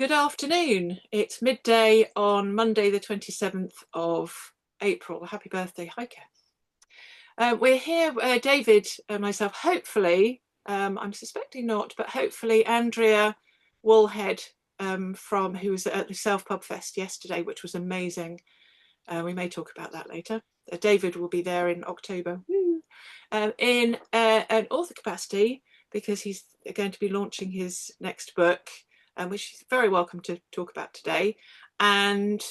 Good afternoon. It's midday on Monday, the 27th of April. Happy birthday, Heike. We're here, David and myself, hopefully, I'm suspecting not, but hopefully Andrea Woolhead, who was at the Self Pub Fest yesterday, which was amazing. We may talk about that later. David will be there in October in an author capacity because he's going to be launching his next book, which he's very welcome to talk about today, and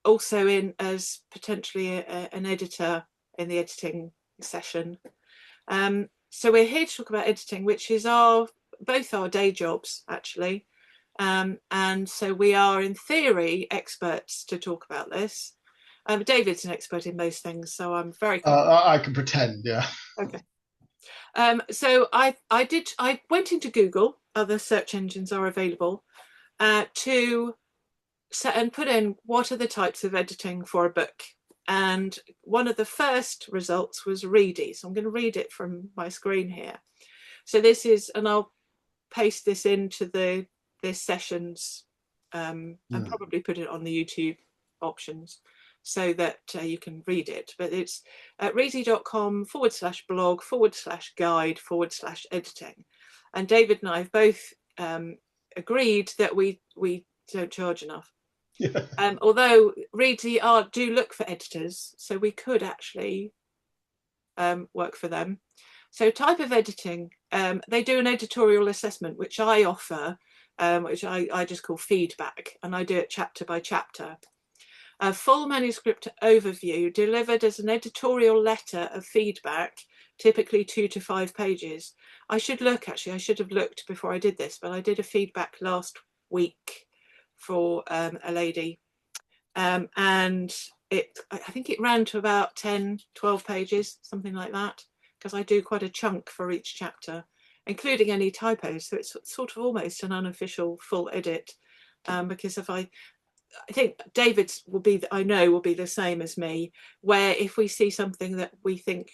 also in as potentially an editor in the editing session. So we're here to talk about editing, which is both our day jobs, actually. And so we are, in theory, experts to talk about this. David's an expert in most things, so I'm very confident. I can pretend, yeah. Okay. So I went into Google, other search engines are available, to set and put in what are the types of editing for a book. And one of the first results was Reedy. So I'm going to read it from my screen here. So this is, and I'll paste this into this session's and probably put it on the YouTube options so that you can read it. But it's at reedy.com/blog/guide/editing. And David and I have both agreed that we don't charge enough. Yeah. Although Reedy do look for editors, so we could actually work for them. So type of editing, they do an editorial assessment, which I offer, which I just call feedback, and I do it chapter by chapter. A full manuscript overview delivered as an editorial letter of feedback, typically 2 to 5 pages. I should have looked before I did this, but I did a feedback last week for a lady, and I think it ran to about 10, 12 pages, something like that, because I do quite a chunk for each chapter, including any typos. So it's sort of almost an unofficial full edit, because I think David's will be the same as me, where if we see something that we think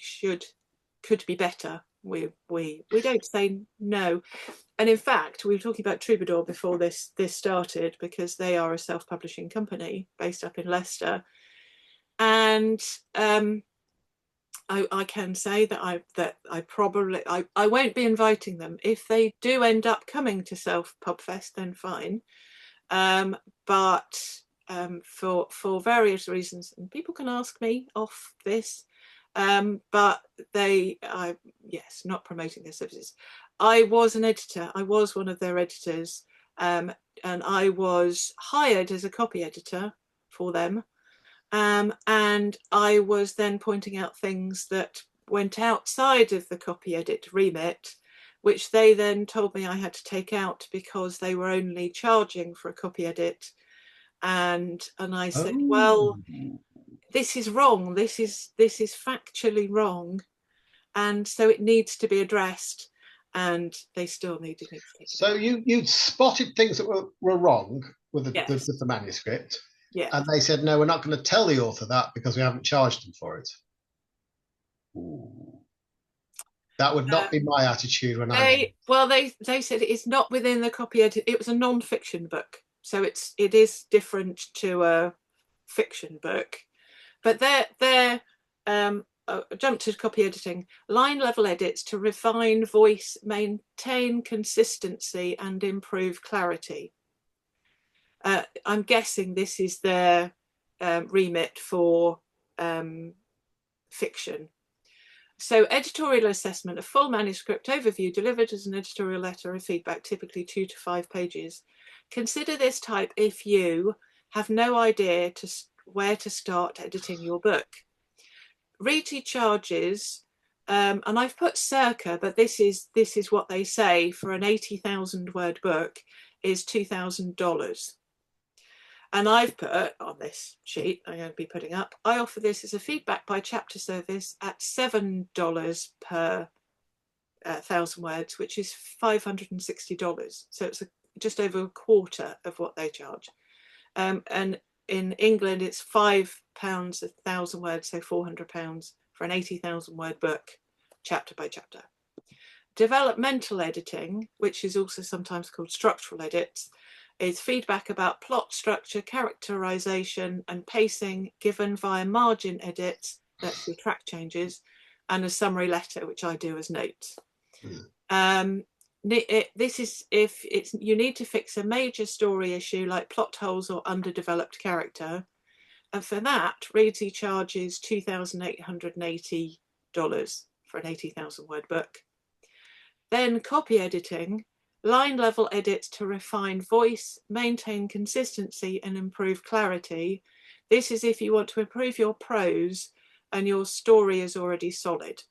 could be better, we don't say no. And in fact, we were talking about Troubadour before this started, because they are a self-publishing company based up in Leicester, and I can say that I won't be inviting them. If they do end up coming to Self Pub Fest, then fine. But for various reasons, and people can ask me off this, but not promoting their services. I was an editor. I was one of their editors, and I was hired as a copy editor for them. And I was then pointing out things that went outside of the copy edit remit, which they then told me I had to take out because they were only charging for a copy edit. And I said, well, this is wrong. This is factually wrong. And so it needs to be addressed. And they still needed me to take it. So you'd spotted things that were wrong with the manuscript. Yeah. And they said, no, we're not going to tell the author that because we haven't charged them for it. Ooh. That would not be my attitude when they said it's not within the copy edit. It was a non-fiction book, so it is different to a fiction book. But they're jump to copy editing. Line level edits to refine voice, maintain consistency, and improve clarity. I'm guessing this is their remit for fiction. So editorial assessment, a full manuscript overview delivered as an editorial letter of feedback, typically 2 to 5 pages. Consider this type if you have no idea where to start editing your book. Reedy charges, and I've put circa, but this is what they say for an 80,000 word book, is $2,000. And I've put on this sheet, I'm going to be putting up, I offer this as a feedback by chapter service at $7 per 1,000 words, which is $560. So it's just over a quarter of what they charge. And in England, it's £5 a 1,000 words, so £400 for an 80,000 word book, chapter by chapter. Developmental editing, which is also sometimes called structural edits, is feedback about plot structure, characterization and pacing given via margin edits, that's the track changes, and a summary letter, which I do as notes. This is if you need to fix a major story issue like plot holes or underdeveloped character. And for that, Readsy charges $2,880 for an 80,000 word book. Then copy editing, line level edits to refine voice, maintain consistency and improve clarity. This is if you want to improve your prose and your story is already solid.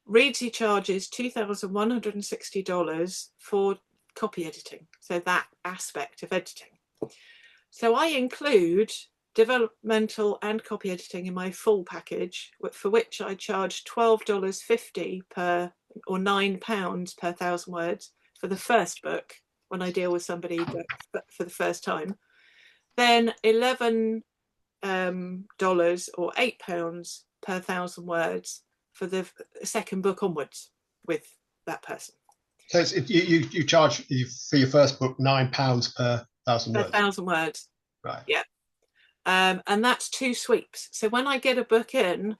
Readsy charges $2,160 for copy editing, so that aspect of editing. So I include developmental and copy editing in my full package, for which I charge $12.50 per, or £9 per 1,000 words for the first book when I deal with somebody for the first time. Then $11 or £8 per 1,000 words for the second book onwards with that person. So you charge for your first book £9 per 1,000 words. 1,000 words. Right. Yeah. And that's 2 sweeps. So when I get a book in,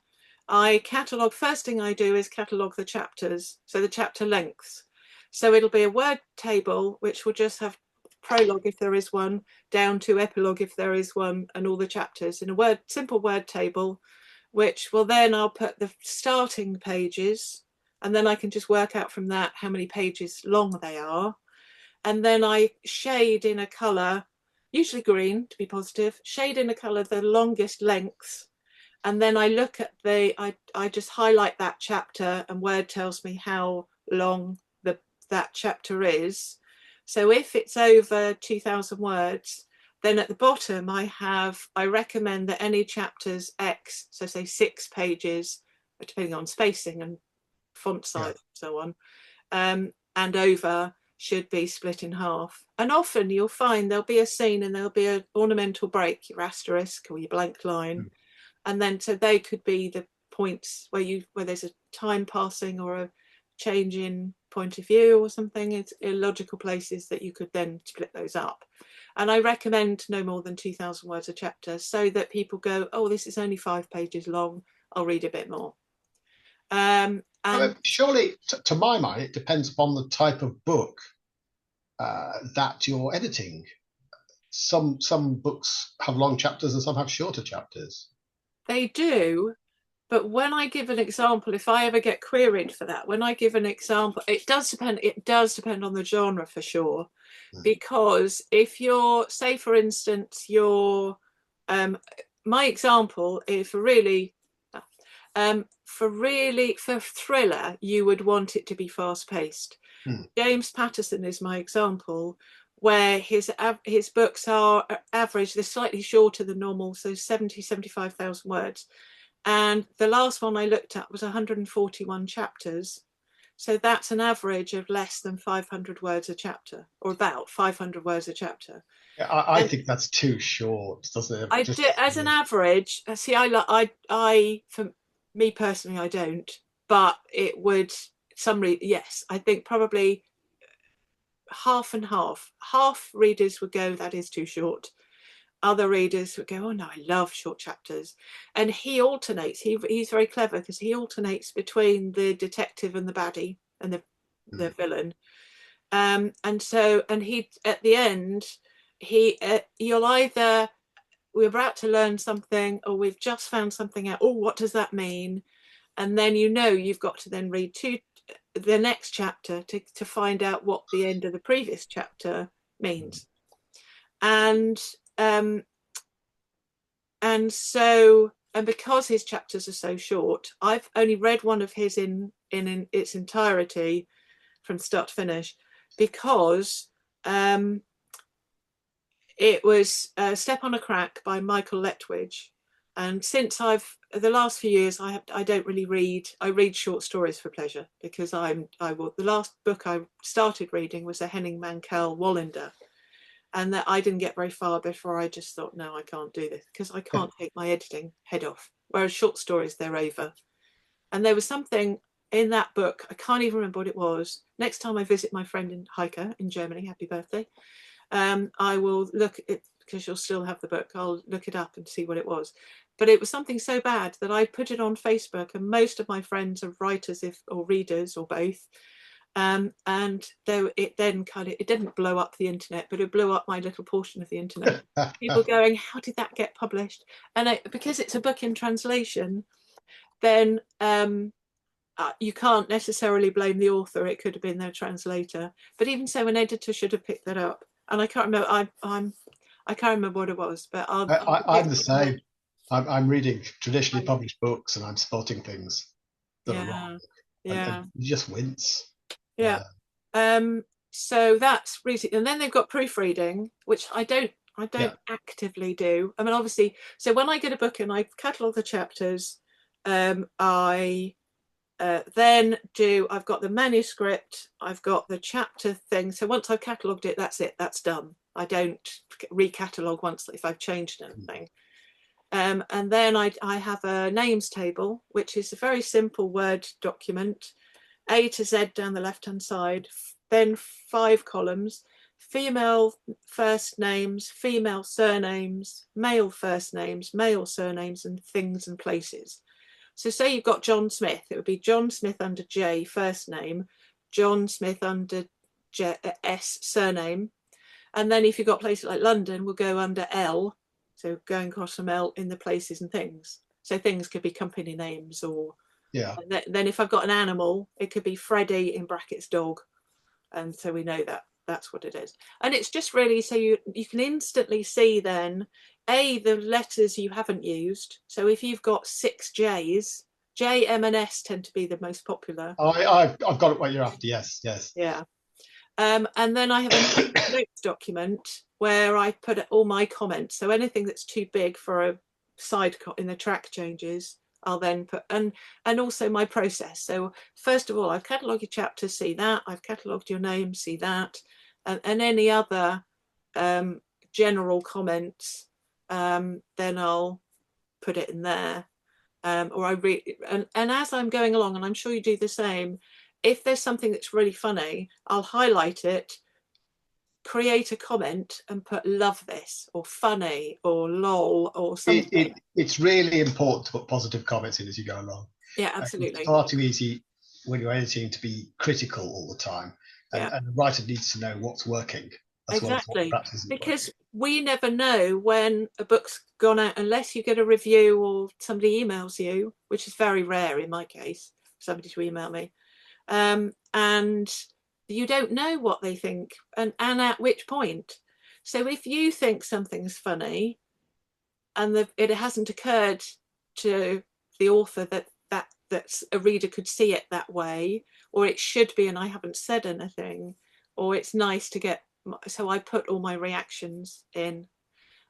I catalogue. First thing I do is catalogue the chapters, so the chapter lengths. So it'll be a word table which will just have prologue if there is one, down to epilogue if there is one, and all the chapters in a simple word table, which will then I'll put the starting pages, and then I can just work out from that how many pages long they are. And then I shade in a colour, usually green to be positive, shade in a colour the longest lengths. And then I look at I just highlight that chapter, and Word tells me how long that chapter is. So if it's over 2,000 words, then at the bottom I recommend that any chapters X, so say 6 pages, depending on spacing and font size and so on, and over, should be split in half. And often you'll find there'll be a scene and there'll be an ornamental break, your asterisk or your blank line. And then so they could be the points where there's a time passing or a change in point of view or something. It's illogical places that you could then split those up. And I recommend no more than 2,000 words a chapter, so that people go, oh, this is only 5 pages long, I'll read a bit more. And surely, to my mind, it depends upon the type of book that you're editing. Some books have long chapters and some have shorter chapters. They do, but when I give an example, if I ever get queried for that, when I give an example, it does depend on the genre for sure. Because if you're, say for instance, my example is for thriller, you would want it to be fast paced. James Patterson is my example, where his books are average, they're slightly shorter than normal, so 75,000 words. And the last one I looked at was 141 chapters. So that's an average of less than 500 words a chapter, or about 500 words a chapter. Yeah, I think that's too short, doesn't it? As an average, see, for me personally, I don't, but it would, yes, I think probably half and half. Half readers would go, that is too short. Other readers would go, oh no, I love short chapters. And he alternates. He's very clever because he alternates between the detective and the baddie and the villain. And he, at the end, you'll either, we're about to learn something, or we've just found something out. Oh, what does that mean? And then you've got to then read the next chapter to find out what the end of the previous chapter means. And because his chapters are so short, I've only read one of his in its entirety from start to finish, because it was Step on a Crack by Michael Letwidge. And since the last few years, I don't really read. I read short stories for pleasure, because the last book I started reading was a Henning Mankell Wallander. And that I didn't get very far before I just thought, no, I can't do this, because I can't take my editing head off. Whereas short stories, they're over. And there was something in that book, I can't even remember what it was. Next time I visit my friend Heike in Germany, happy birthday, I will look at it, because you'll still have the book. I'll look it up and see what it was. But it was something so bad that I put it on Facebook, and most of my friends are writers, or readers, or both. And though it then it didn't blow up the internet, but it blew up my little portion of the internet. People going, how did that get published? And because it's a book in translation, then you can't necessarily blame the author. It could have been their translator. But even so, an editor should have picked that up. And I can't remember. I can't remember what it was, but I'm the same. I'm reading traditionally published books, and I'm spotting things that are wrong, and you just wince. Yeah. So that's really, and then they've got proofreading, which I don't actively do. I mean, obviously, so when I get a book and I catalogue the chapters, I then I've got the manuscript, I've got the chapter thing. So once I've catalogued it, that's done. I don't recatalogue once if I've changed anything. And then I have a names table, which is a very simple Word document, A to Z down the left-hand side, then 5 columns: female first names, female surnames, male first names, male surnames, and things and places. So say you've got John Smith, it would be John Smith under J, first name, John Smith under S, surname. And then if you've got places like London, we'll go under L, so going across from L in the places and things. So things could be company names, or then if I've got an animal, it could be Freddie in brackets dog. And so we know that that's what it is. And it's just really so you can instantly see then, A, the letters you haven't used. So if you've got 6 J's, J, M, and S tend to be the most popular. I've got it what you're after. Yes. Yeah. And then I have a notes document where I put all my comments. So anything that's too big for a side in the track changes, I'll then put, and also my process. So first of all, I've catalogued your chapter, see that. I've catalogued your name, see that. And any other general comments, then I'll put it in there. Or I read, and as I'm going along, and I'm sure you do the same, if there's something that's really funny, I'll highlight it, create a comment, and put love this, or funny, or lol, or something. It's really important to put positive comments in as you go along. Yeah, absolutely. It's far too easy when you're editing to be critical all the time. And the writer needs to know what's working. Exactly. Because we never know when a book's gone out unless you get a review or somebody emails you, which is very rare in my case, somebody to email me. And you don't know what they think and at which point. So if you think something's funny and it hasn't occurred to the author that a reader could see it that way, or it should be and I haven't said anything, or it's nice to get, so I put all my reactions in.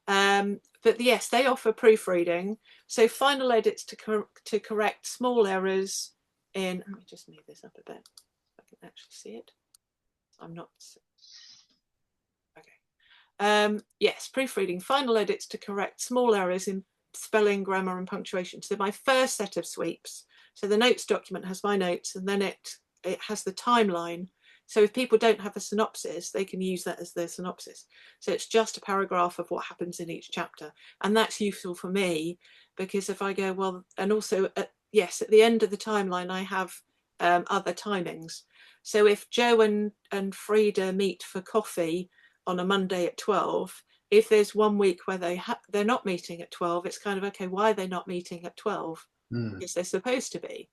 But yes, they offer proofreading. So final edits to correct small errors in, let me just move this up a bit so I can actually see it. I'm not, okay. Yes, proofreading, final edits to correct small errors in spelling, grammar, and punctuation. So my first set of sweeps, so the notes document has my notes, and then it has the timeline. So if people don't have a synopsis, they can use that as their synopsis. So it's just a paragraph of what happens in each chapter. And that's useful for me, because if I go, well, and also, yes, at the end of the timeline, I have other timings. So if Joe and Frida meet for coffee on a Monday at 12, if there's 1 week where they're not meeting at 12, it's kind of, okay, why are they not meeting at 12? Because they're supposed to be.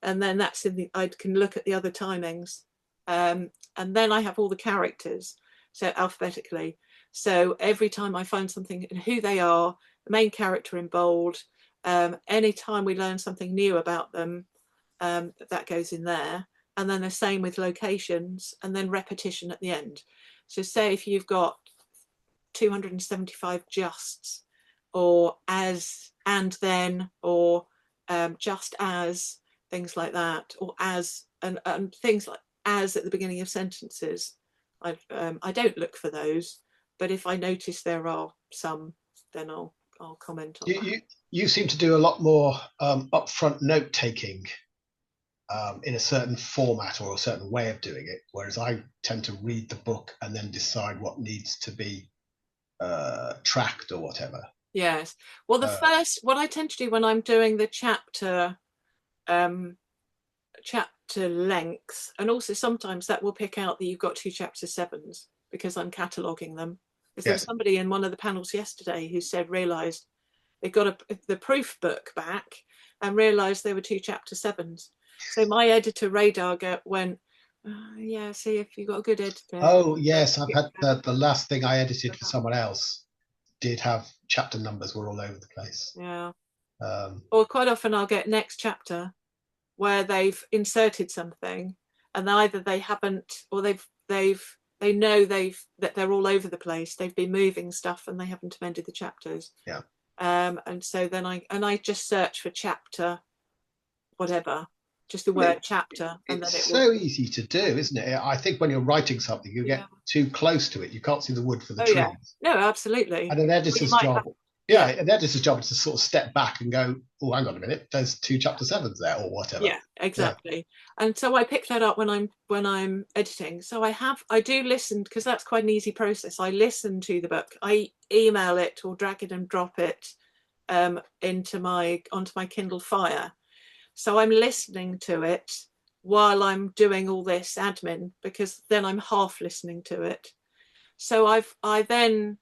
And then that's I can look at the other timings. And then I have all the characters, so alphabetically. So every time I find something and who they are, the main character in bold, anytime we learn something new about them, that goes in there. And then the same with locations, and then repetition at the end. So say if you've got 275 justs, or as, and then, or just as, things like that, or as, and things like as at the beginning of sentences. I don't look for those, but if I notice there are some, then I'll comment on that. You seem to do a lot more upfront note taking in a certain format or a certain way of doing it, whereas I tend to read the book and then decide what needs to be tracked or whatever. Yes. Well, what I tend to do when I'm doing the chapter length, and also sometimes that will pick out that you've got 2 chapter 7s because I'm cataloguing them. Because there was Yes. somebody in one of the panels yesterday who realised they got the proof book back and realised there were 2 chapter 7s. So my editor radar went, yeah, see if you've got a good editor. Oh yes, I've had the last thing I edited for someone else did have chapter numbers were all over the place. Yeah. Um, Or quite often I'll get next chapter where they've inserted something and either they haven't, or they know that they're all over the place. They've been moving stuff and they haven't amended the chapters. yeah. And so then I just search for chapter whatever, just the Well, word chapter, and then it's it will. so easy to do, isn't it? I think when you're writing something, you Yeah. get too close to it. You can't see the wood for the Oh yeah. trees. No, absolutely. And an editor's job, Yeah. an editor's job is to sort of step back and go, oh, hang on a minute, there's 2 chapter 7s there or whatever. Yeah, exactly. Yeah. And so I pick that up when I'm editing. So I do listen, because that's quite an easy process. I listen to the book. I email it or drag it and drop it onto my Kindle Fire. So I'm listening to it while I'm doing all this admin, because then I'm half listening to it. So I then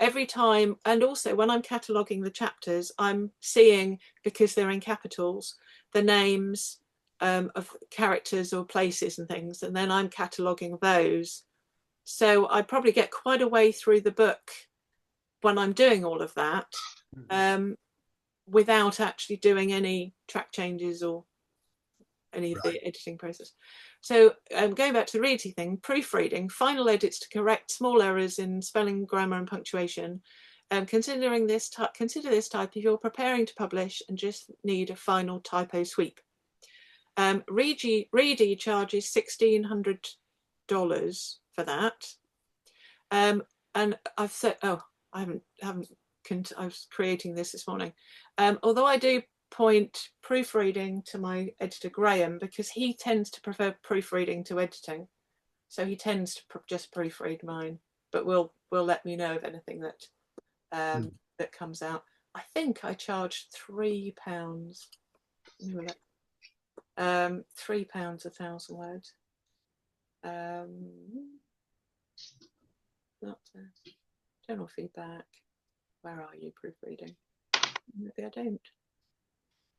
every time, and also when I'm cataloguing the chapters, I'm seeing, because they're in capitals, the names of characters or places and things, and then I'm cataloguing those. So I probably get quite a way through the book when I'm doing all of that, without actually doing any track changes or any of the editing process. So going back to the reading thing, proofreading, final edits to correct small errors in spelling, grammar and punctuation. Consider this type if you're preparing to publish and just need a final typo sweep. Reedy charges $1,600 for that. And I've said, I was creating this morning. Although I do point proofreading to my editor Graham, because he tends to prefer proofreading to editing, so he tends to just proofread mine, but will let me know of anything that that comes out. I think I charged £3. £3 1,000 words. Not general feedback. Where are you? Proofreading. Maybe I don't.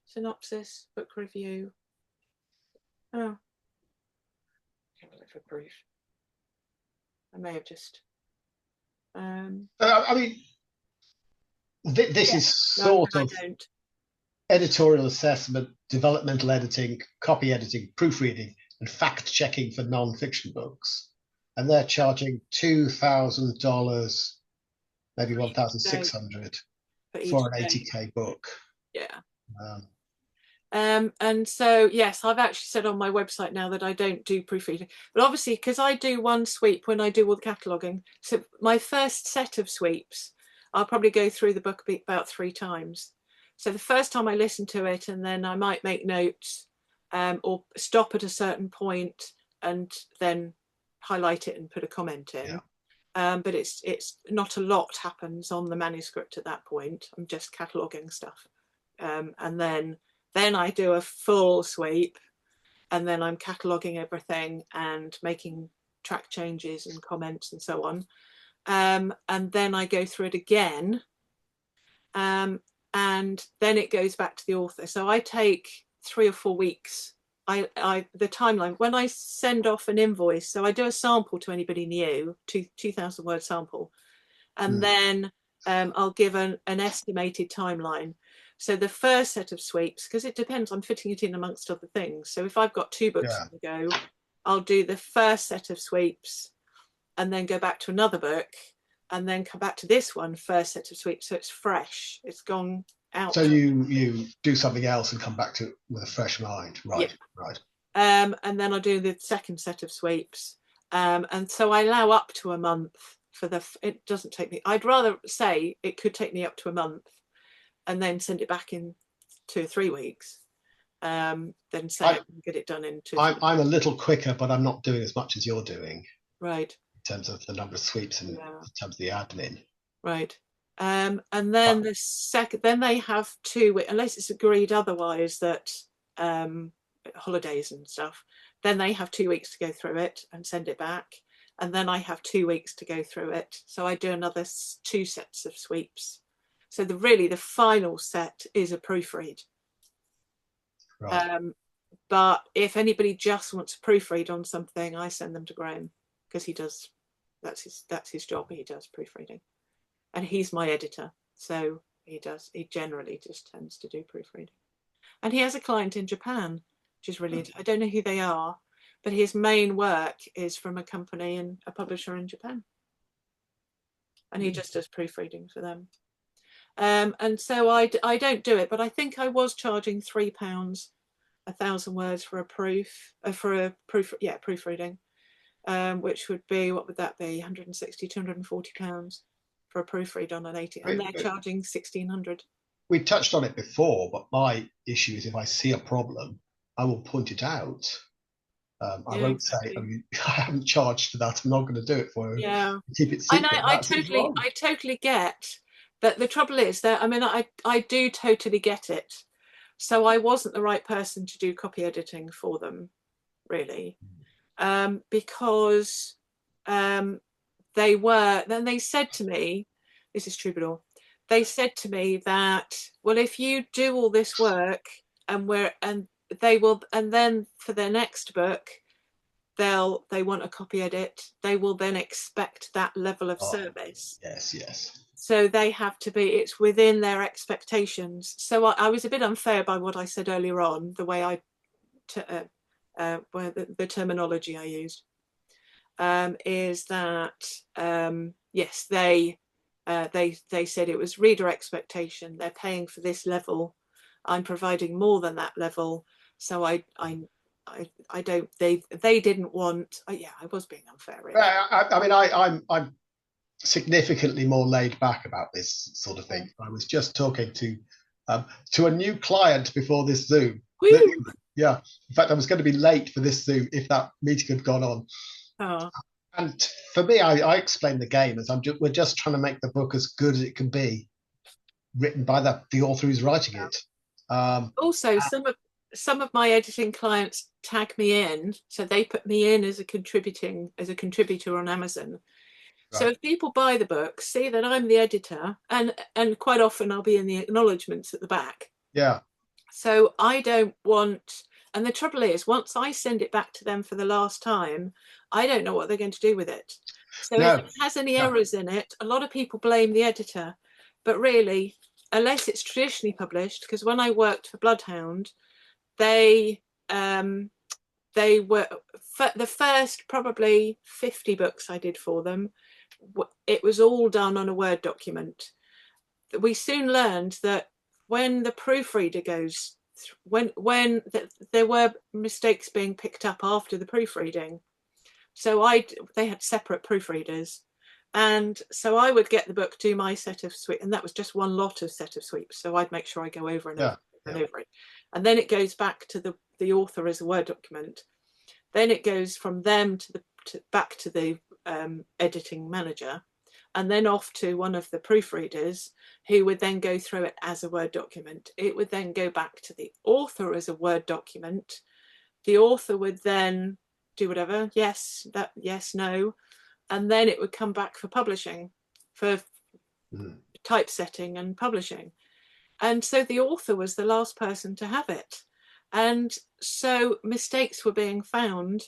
Synopsis, book review. Oh, for proof. I may have just. I mean, this is sort of editorial assessment, developmental editing, copy editing, proofreading, and fact checking for non-fiction books, and they're charging $2,000, maybe $1,600 for an 80K book. Yeah. And so, yes, I've actually said on my website now that I don't do proofreading, but obviously because I do one sweep when I do all the cataloguing. So my first set of sweeps, I'll probably go through the book about 3 times. So the first time I listen to it, and then I might make notes or stop at a certain point and then highlight it and put a comment in. Yeah. But it's not a lot happens on the manuscript at that point. I'm just cataloguing stuff. And then I do a full sweep, and then I'm cataloguing everything and making track changes and comments and so on. And then I go through it again. And then it goes back to the author. So I take 3 or 4 weeks. The timeline, when I send off an invoice, so I do a sample to anybody new, 2,000 word sample. And then I'll give an estimated timeline. So the first set of sweeps, because it depends, I'm fitting it in amongst other things. So if I've got 2 books to go, I'll do the first set of sweeps and then go back to another book and then come back to this one, first set of sweeps. So it's fresh. It's gone out. So you do something else and come back to it with a fresh mind. Right, yeah. Right. And then I'll do the second set of sweeps. And so I allow up to a month for it doesn't take me, I'd rather say it could take me up to a month and then send it back in 2 or 3 weeks. then say I can get it done in 2 or 3 I'm a little quicker, but I'm not doing as much as you're doing Right. in terms of the number of sweeps and in terms of the admin. Right. And then the second, then they have 2 weeks, unless it's agreed otherwise that holidays and stuff, then they have 2 weeks to go through it and send it back. And then I have 2 weeks to go through it. So I do another 2 sets of sweeps. So the final set is a proofread. Right. But if anybody just wants a proofread on something, I send them to Graham because he does, that's his job. He does proofreading. And he's my editor, so he generally just tends to do proofreading. And he has a client in Japan, which is really, I don't know who they are, but his main work is from a company and a publisher in Japan, and he just does proofreading for them. And so I don't do it, but I think I was charging £3 1,000 words for a proofreading, which would be, what would that be, 160 £240 for a proofread on an 80, and they're charging 1,600. We touched on it before, but my issue is if I see a problem, I will point it out. I won't say, I haven't charged for that, I'm not going to do it for you. Yeah, Keep it secret. I totally get that. The trouble is that, I mean, I do totally get it. So I wasn't the right person to do copy editing for them, really, because they said to me, this is troubadour, they said to me that, well, if you do all this work and then for their next book, they want a copy edit, they will then expect that level of service. Yes. So they have to be, it's within their expectations. So I was a bit unfair by what I said earlier on, the way the terminology I used. Is that yes, they said it was reader expectation. They're paying for this level. I'm providing more than that level. So I don't. They didn't want. I was being unfair. Really. I'm significantly more laid back about this sort of thing. I was just talking to a new client before this Zoom. Yeah, in fact, I was going to be late for this Zoom if that meeting had gone on. Oh. And for me, I explain the game as we're just trying to make the book as good as it can be, written by the author who's writing it. Also, some of my editing clients tag me in, so they put me in as a contributor on Amazon. Right. So if people buy the book, see that I'm the editor, and quite often I'll be in the acknowledgements at the back. Yeah. So I don't want, and the trouble is, once I send it back to them for the last time, I don't know what they're going to do with it. So if it has any errors in it, a lot of people blame the editor, but really, unless it's traditionally published, because when I worked for Bloodhound, they were the first probably 50 books I did for them. It was all done on a Word document. We soon learned that when the proofreader goes, there were mistakes being picked up after the proofreading. So they had separate proofreaders. And so I would get the book, do my set of sweeps, and that was just one lot of set of sweeps. So I'd make sure I go over and over it. And then it goes back to the author as a Word document. Then it goes from them back to the editing manager, and then off to one of the proofreaders who would then go through it as a Word document. It would then go back to the author as a Word document. The author would then do whatever, yes, no, and then it would come back for publishing, for typesetting and publishing. And so the author was the last person to have it. And so mistakes were being found,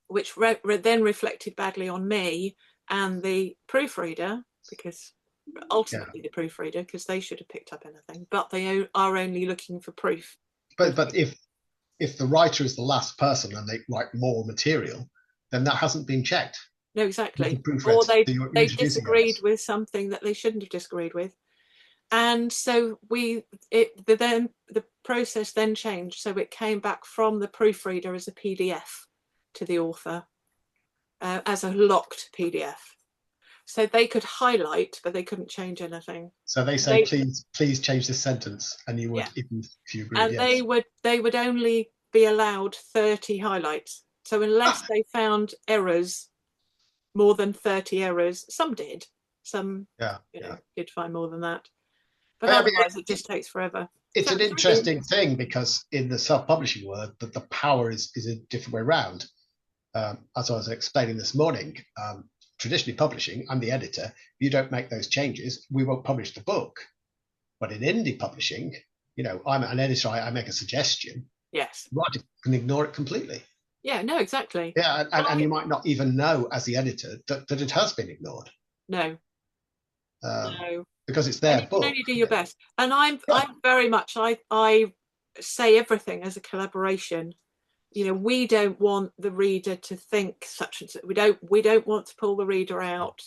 which then reflected badly on me and the proofreader, because ultimately the proofreader, because they should have picked up anything, but they are only looking for proof. But if the writer is the last person and they write more material, then that hasn't been checked. No, exactly. Or they disagreed with something that they shouldn't have disagreed with. And so the process then changed. So it came back from the proofreader as a PDF to the author, as a locked PDF. So they could highlight, but they couldn't change anything. So they say, They, please change this sentence, and you would, yeah, if you agreed, and yes. they would only be allowed 30 highlights. So unless they found errors, more than 30 errors, some did, some did find more than that, but I mean, otherwise it just takes forever. it's So an it's really interesting thing, because in the self-publishing world, that the power is a different way around. As I was explaining this morning, traditionally publishing, I'm the editor. If you don't make those changes, we won't publish the book. But in indie publishing, I'm an editor. I make a suggestion. yes, Writer can ignore it completely. yeah, no, exactly. Yeah, and you might not even know as the editor that it has been ignored. No, Um, no, because it's and their you can book. only do your best. And I'm Yeah. very much, I say everything as a collaboration. We don't want the reader to think such and such. We don't want to pull the reader out.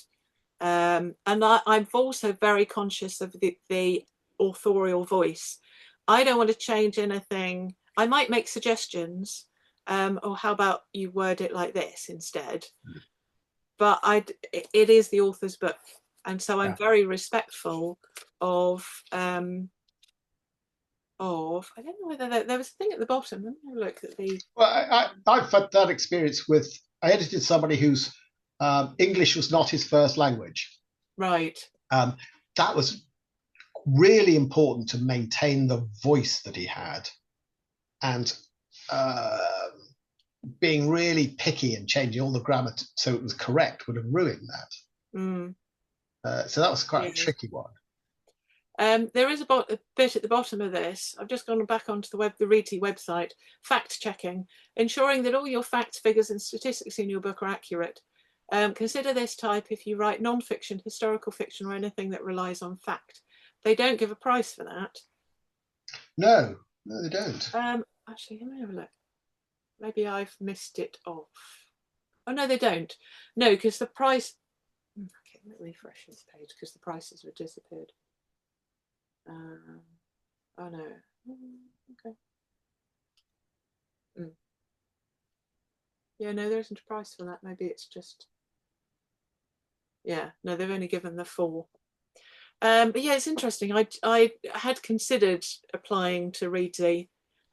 And I'm also very conscious of the authorial voice. I don't want to change anything. I might make suggestions, or how about you word it like this instead? But it is the author's book, and so I'm very respectful of. I don't know whether there was a thing at the bottom. Let me have a look at the. Well, I've had that experience with. I edited somebody whose English was not his first language. Right. That was really important to maintain the voice that he had, and being really picky and changing all the grammar so it was correct would have ruined that. Mm. So that was quite a tricky one. There is a bit at the bottom of this. I've just gone back onto the RETI website. Fact checking, ensuring that all your facts, figures, and statistics in your book are accurate. Consider this type if you write non-fiction, historical fiction, or anything that relies on fact. They don't give a price for that. No, they don't. Actually, let me have a look. Maybe I've missed it off. Oh no, they don't. No, because the price. Okay, let me refresh this page because the prices have disappeared. Oh no. Okay. Yeah, no, there isn't a price for that. Maybe it's just. Yeah, no, they've only given the full. But yeah, it's interesting. I had considered applying to RETI,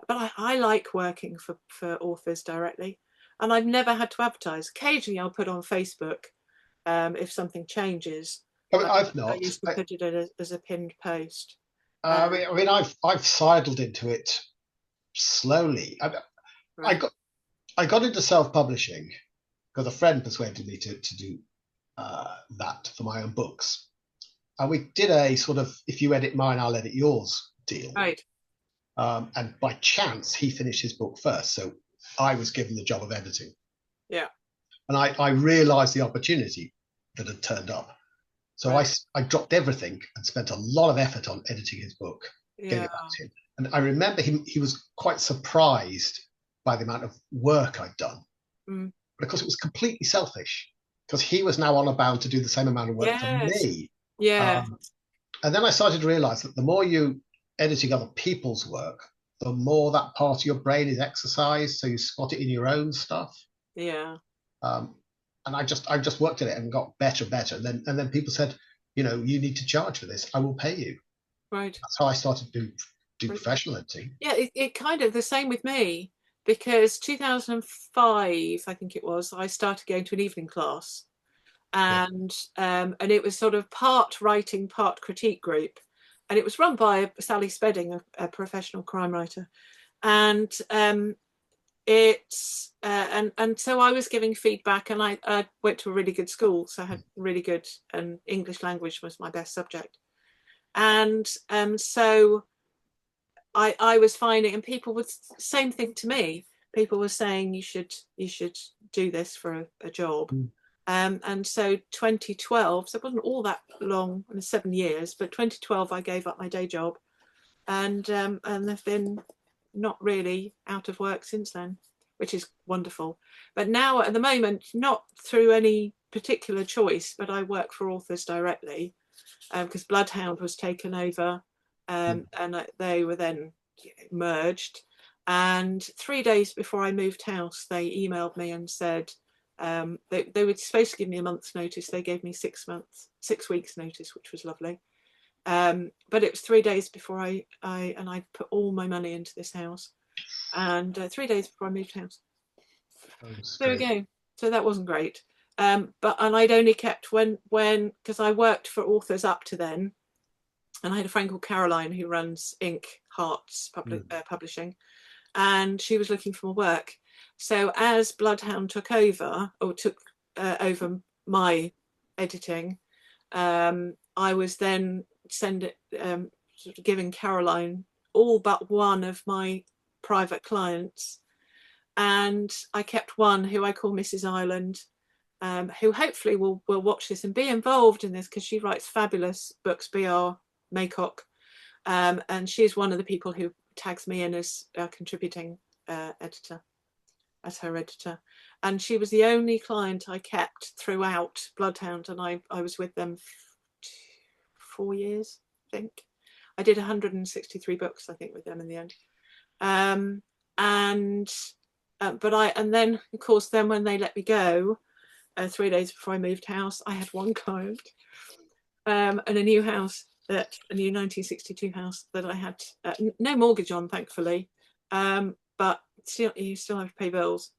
but I like working for authors directly, and I've never had to advertise. Occasionally, I'll put on Facebook if something changes. I've not. I used to put it as a pinned post. I mean, I've sidled into it slowly. Right. I got into self-publishing because a friend persuaded me to do that for my own books. And we did a sort of, if you edit mine, I'll edit yours deal. Right. And by chance, he finished his book first. So I was given the job of editing. Yeah. And I realized the opportunity that had turned up. So I dropped everything and spent a lot of effort on editing his book, getting it back to him. And I remember he was quite surprised by the amount of work I'd done. Mm. But of course, it was completely selfish because he was now honor bound to do the same amount of work for me. Yeah. And then I started to realize that the more you editing other people's work, the more that part of your brain is exercised. So you spot it in your own stuff. Yeah. And I just worked at it and got better and better. And then people said, you need to charge for this. I will pay you. Right. That's how I started to do professional editing. Yeah, it kind of the same with me, because 2005, I think it was, I started going to an evening class, and it was sort of part writing, part critique group, and it was run by Sally Spedding, a professional crime writer, and so I was giving feedback, and I went to a really good school, so I had really good, and English language was my best subject, and so I was finding, and people would same thing to me. People were saying you should do this for a job, and so 2012. So it wasn't all that long, 7 years, but 2012 I gave up my day job, and they've been not really out of work since then, which is wonderful. But now at the moment, not through any particular choice, but I work for authors directly, because Bloodhound was taken over. And they were then merged. And 3 days before I moved house, they emailed me and said, They were supposed to give me a month's notice. They gave me 6 weeks notice, which was lovely. But it was 3 days before I put all my money into this house, and 3 days before I moved house. There we go. So that wasn't great. And I'd only kept when because I worked for authors up to then, and I had a friend called Caroline who runs Ink Hearts Publishing, and she was looking for more work. So as Bloodhound took over over my editing, I was then giving Caroline all but one of my private clients, and I kept one who I call Mrs. Ireland, who hopefully will watch this and be involved in this, because she writes fabulous books, BR Maycock, and she's one of the people who tags me in as a contributing editor, as her editor. And she was the only client I kept throughout Bloodhound, and I was with them 4 years, I think. I did 163 books, I think, with them in the end. And then, of course, then when they let me go, 3 days before I moved house, I had one client, and a new house, a new 1962 house that I had no mortgage on, thankfully, but you still have to pay bills,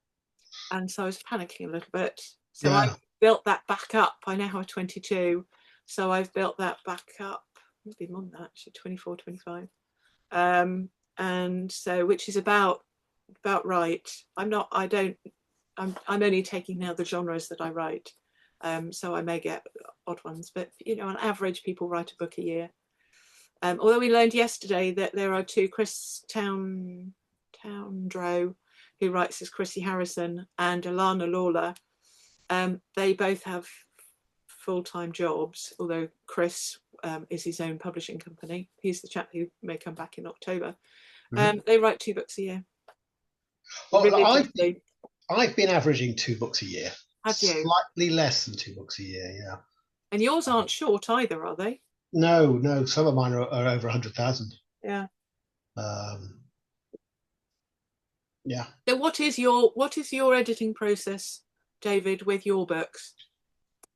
and so I was panicking a little bit. So yeah. I built that back up. I now have 22, so I've built that back up. Maybe more than that, actually, 24, 25, and so, which is about right. I'm only taking now the genres that I write, so I may get odd ones, but on average people write a book a year. Although we learned yesterday that there are two, Chris Towndrow, who writes as Chrissy Harrison, and Alana Lawler. They both have full-time jobs, although Chris is his own publishing company. He's the chap who may come back in October. They write 2 books a year. Well, I've been averaging 2 books a year. Have you? Slightly less than 2 books a year, yeah. And yours aren't short either, are they? No. Some of mine are over 100,000. Yeah. Yeah. So what is your editing process, David, with your books?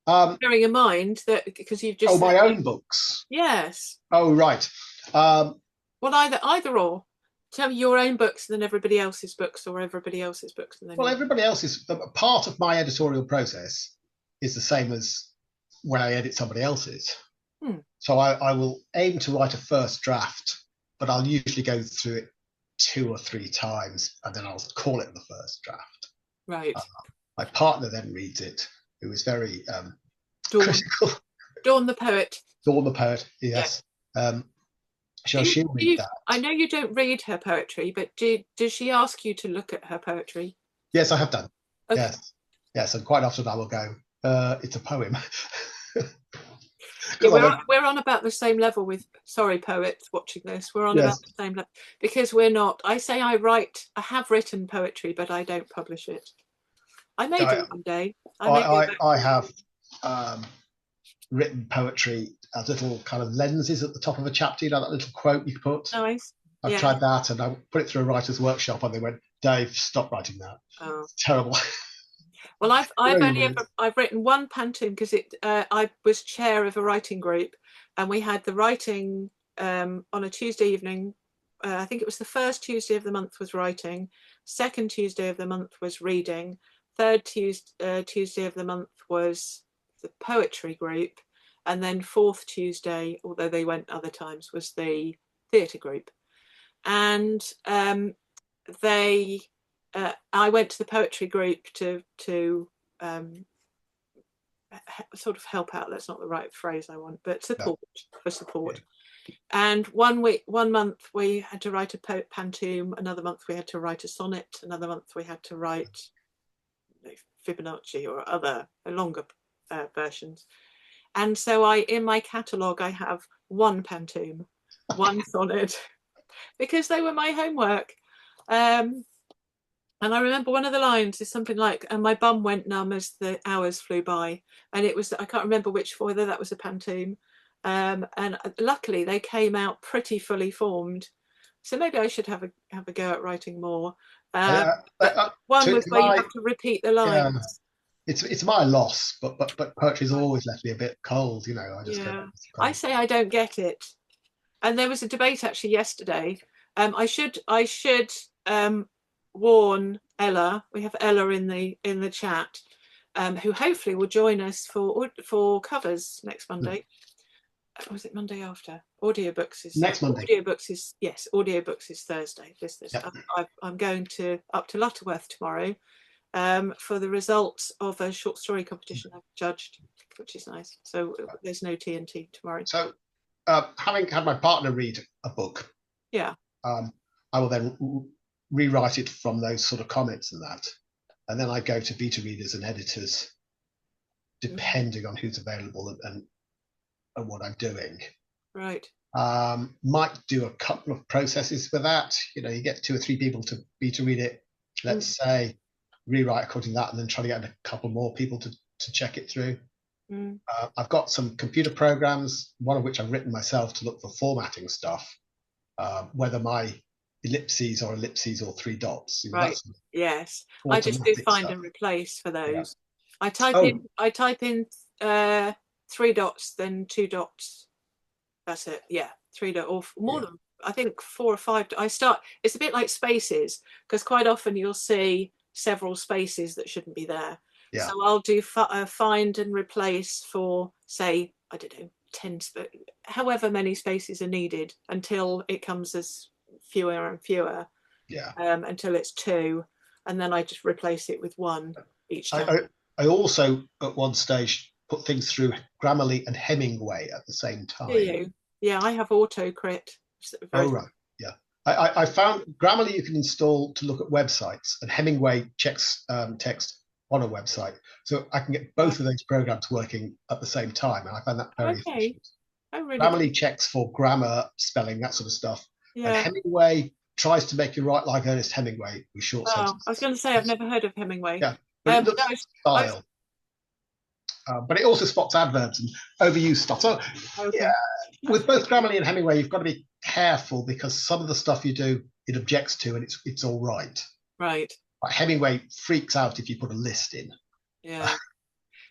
Bearing in mind that, because you've just my own books. Yes. Oh right. Well, either or. Tell me your own books and then everybody else's books, or everybody else's books and then. Well, everybody else's part of my editorial process is the same as when I edit somebody else's. So I will aim to write a first draft, but I'll usually go through it 2 or 3 times, and then I'll call it the first draft. Right. My partner then reads it, who is very critical. Dawn the poet. Dawn the poet, yes. Yeah. She'll read that. I know you don't read her poetry, but does she ask you to look at her poetry? Yes, I have done. Okay. Yes, and quite often I will go, it's a poem. Yeah, we're on about the same level with, sorry, poets watching this, we're on about the same level, because we're not. I say I have written poetry, but I don't publish it. I may do one day. I have written poetry as little kind of lenses at the top of a chapter, that little quote you put. Nice. I've tried that, and I put it through a writer's workshop, and they went, Dave, stop writing that. Oh. It's terrible. Well, I've written one pantoum, because I was chair of a writing group, and we had the writing on a Tuesday evening. I think it was the first Tuesday of the month was writing, second Tuesday of the month was reading, third Tuesday of the month was the poetry group, and then fourth Tuesday, although they went other times, was the theatre group. And I went to the poetry group to sort of help out. That's not the right phrase I want, but support. Yeah. And one month we had to write a pantoum, another month we had to write a sonnet, another month we had to write Fibonacci or other longer versions. And so in my catalogue I have one pantoum, one sonnet, because they were my homework. And I remember one of the lines is something like, and my bum went numb as the hours flew by. And it was, I can't remember whether that was a pantoum. And luckily they came out pretty fully formed. So maybe I should have a go at writing more. But one was where you have to repeat the lines. it's my loss, but poetry's always left me a bit cold. I just go Yeah, back to I cold. say I don't get it. And there was a debate actually yesterday. I should warn Ella. We have Ella in the chat, who hopefully will join us for covers next Monday. Was it Monday after? Next Monday. Audiobooks is Thursday. This. Yep. I'm going up to Lutterworth tomorrow for the results of a short story competition I've judged, which is nice. So there's no TNT tomorrow. So, having had my partner read a book, Yeah. I will then rewrite it from those sort of comments and that, and then I go to beta readers and editors, depending on who's available and what I'm doing. Right. Might do a couple of processes for that. You get 2 or 3 people to beta read it. Let's say rewrite according to that, and then try to get a couple more people to check it through. I've got some computer programs, one of which I've written myself to look for formatting stuff, whether my ellipses or 3 dots. Right. Yes. I just do find and replace for those. Yeah. I type in 3 dots, then 2 dots. That's it. Yeah, 3 dots or more than, I think 4 or 5. It's a bit like spaces, because quite often you'll see several spaces that shouldn't be there. Yeah. So I'll do find and replace for, say, I don't know, 10, however many spaces are needed, until it comes as fewer and fewer. Yeah. Until it's 2, and then I just replace it with 1 each time. I also at one stage put things through Grammarly and Hemingway at the same time. Do you? Yeah, I have autocrit. Oh, right. Yeah. I found Grammarly you can install to look at websites, and Hemingway checks text on a website. So I can get both of those programs working at the same time. And I found that very efficient. Oh, really? Grammarly checks for grammar, spelling, that sort of stuff. Yeah. And Hemingway tries to make you write like Ernest Hemingway with short sentences. I was going to say, I've never heard of Hemingway. Yeah. But it looks style. But it also spots adverbs and overused stuff. So, yeah, with both Grammarly and Hemingway, you've got to be careful, because some of the stuff you do, it objects to, and it's all right. Right. Like Hemingway freaks out if you put a list in. Yeah.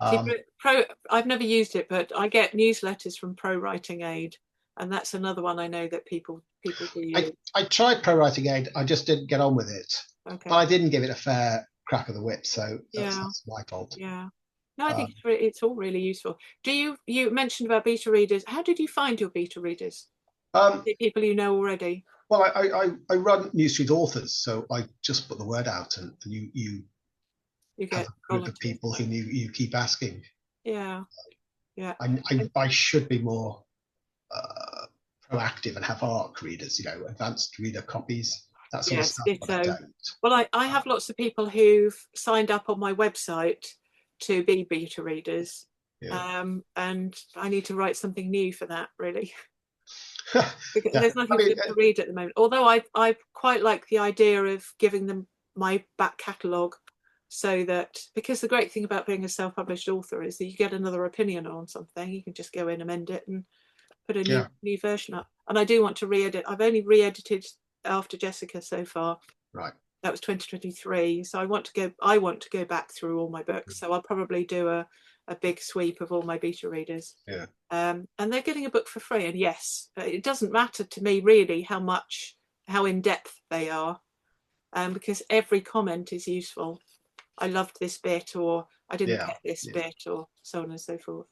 I've never used it, but I get newsletters from Pro Writing Aid, and that's another one I know that people do use. I tried Pro Writing Aid. I just didn't get on with it. Okay. But I didn't give it a fair crack of the whip, so that's my fault. Yeah. No, I think it's all really useful. You mentioned about beta readers. How did you find your beta readers? People you know already? Well, I run Newsstreet Authors, so I just put the word out, and you get a group of people who you keep asking. Yeah, yeah. I should be more proactive and have ARC readers, advanced reader copies. That sort of stuff. But I don't. Well, I have lots of people who've signed up on my website to be beta readers, and I need to write something new for that, really. Because there's nothing to read at the moment. Although I quite like the idea of giving them my back catalogue, so that, because the great thing about being a self-published author is that you get another opinion on something, you can just go in, amend it, and put a new version up. And I do want to re-edit. I've only re-edited After Jessica so far. Right. That was 2023. So I want to go back through all my books. So I'll probably do a big sweep of all my beta readers. Yeah. And they're getting a book for free. And yes, it doesn't matter to me really how in depth they are, because every comment is useful. I loved this bit, or I didn't get this bit, or so on and so forth.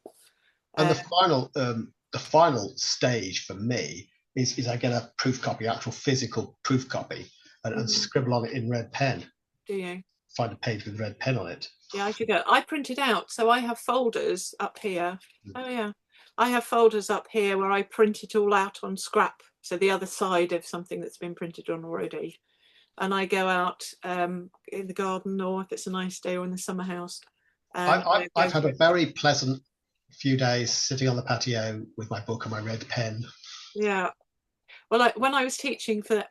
And the final stage for me is I get a proof copy, actual physical proof copy, and scribble on it in red pen. Do you? Find a page with red pen on it. Yeah, I should go. I print it out, so I have folders up here. Oh yeah, I have folders up here where I print it all out on scrap, so the other side of something that's been printed on already. And I go out in the garden, or if it's a nice day, or in the summer house. I've had a very pleasant few days sitting on the patio with my book and my red pen. Yeah. Well, when I was teaching for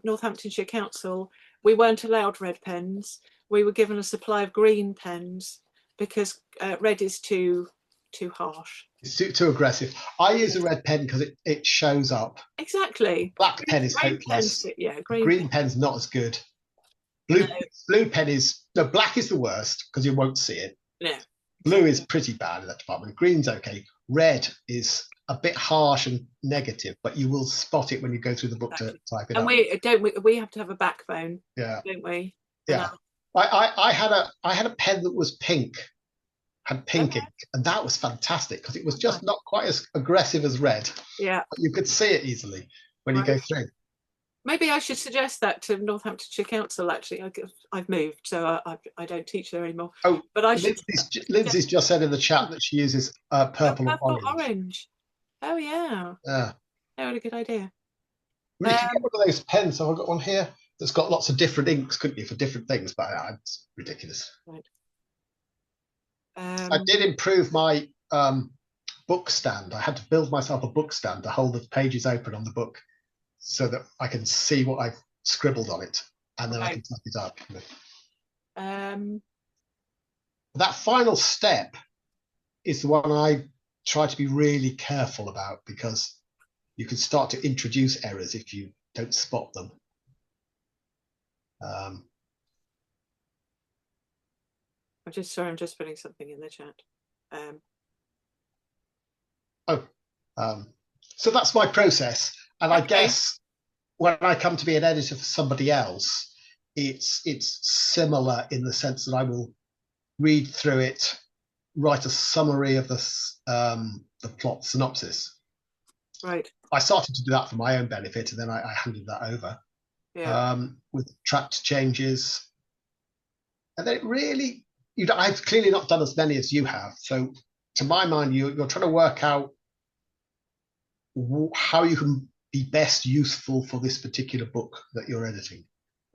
Northamptonshire Council, we weren't allowed red pens. We were given a supply of green pens, because red is too harsh. It's too aggressive. I use a red pen because it shows up. Exactly. Black pen is hopeless. Green pen's not as good. Blue pen is black is the worst because you won't see it. No, Blue is exactly. pretty bad in that department. Green's okay. Red is a bit harsh and negative, but you will spot it when you go through the book to Exactly. type it And up. we have to have a backbone, Yeah, don't we? And yeah. I had a pen that was pink, had pink okay, ink, and that was fantastic because it was nice. just not quite as aggressive as red, Yeah, but you could see it easily when you right. go through. Maybe I should suggest that to Northamptonshire Council. Actually, I've moved, so I don't teach there anymore. Oh, But I should suggest Lindsay's just said in the chat that she uses purple and purple orange. orange. Oh yeah, Yeah. that would a good idea. I mean, you could get Um, one of those pens. So I've got one here that's got lots of different inks, couldn't you, for different things? But it's ridiculous. right. I did improve my book stand. I had to build myself a book stand to hold the pages open on the book so that I can see what I've scribbled on it, and then I right. can type it up. Um, That final step is the one I try to be really careful about because you can start to introduce errors if you don't spot them. Um, I'm just sorry. I'm just putting something in the chat. Um, oh, um, so that's my process, and I okay. guess when I come to be an editor for somebody else, it's similar in the sense that I will read through it, write a summary of the plot synopsis. Right. I started to do that for my own benefit, and then I handed that over Yeah. with tracked changes. And then it really, I've clearly not done as many as you have. So, to my mind, you're trying to work out how you can be best useful for this particular book that you're editing.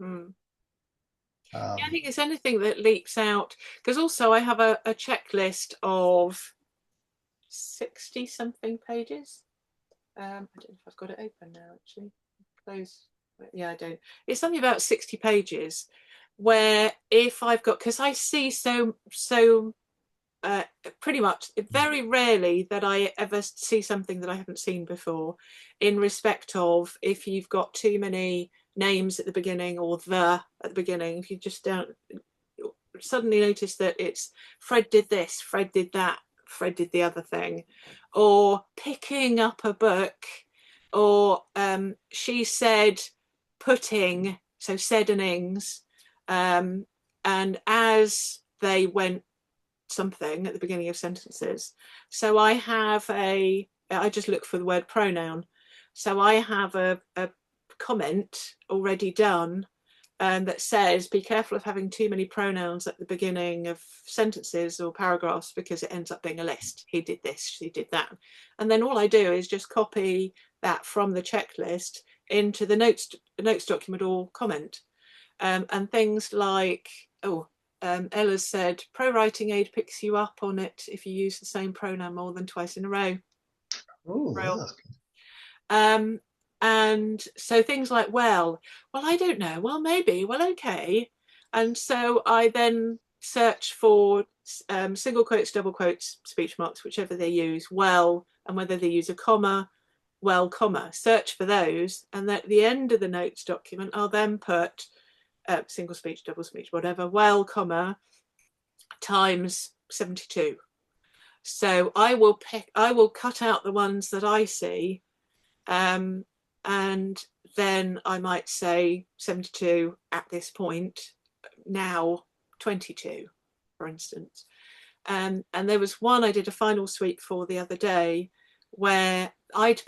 Mm. Yeah, I Um, think it's anything that leaps out because also I have a checklist of 60 something pages. I don't know if I've got it open now actually. Close. Yeah, I don't. It's something about 60 pages where if I've got, because I see so uh, pretty much very rarely that I ever see something that I haven't seen before in respect of if you've got too many names at the beginning or the at the beginning, if you just don't suddenly notice that it's Fred did this, Fred did that, Fred did the other thing, or picking up a book, or she said putting, so said and ings, and as they went something at the beginning of sentences. So I just look for the word pronoun. So I have a comment already done that says be careful of having too many pronouns at the beginning of sentences or paragraphs because it ends up being a list. He did this, she did that. And then all I do is just copy that from the checklist into the notes document or comment. And things like, Ella's said, Pro Writing Aid picks you up on it if you use the same pronoun more than twice in a row. oh, Real. that's good. Um, and so things like, well, I don't know, well, maybe, well, okay. And so I then search for single quotes, double quotes, speech marks, whichever they use, well, and whether they use a comma, well, comma, search for those. And at the end of the notes document, I'll then put single speech, double speech, whatever, well, comma, times 72. So I will cut out the ones that I see, um, and then I might say 72 at this point, now 22, for instance. And there was one I did a final sweep for the other day where I'd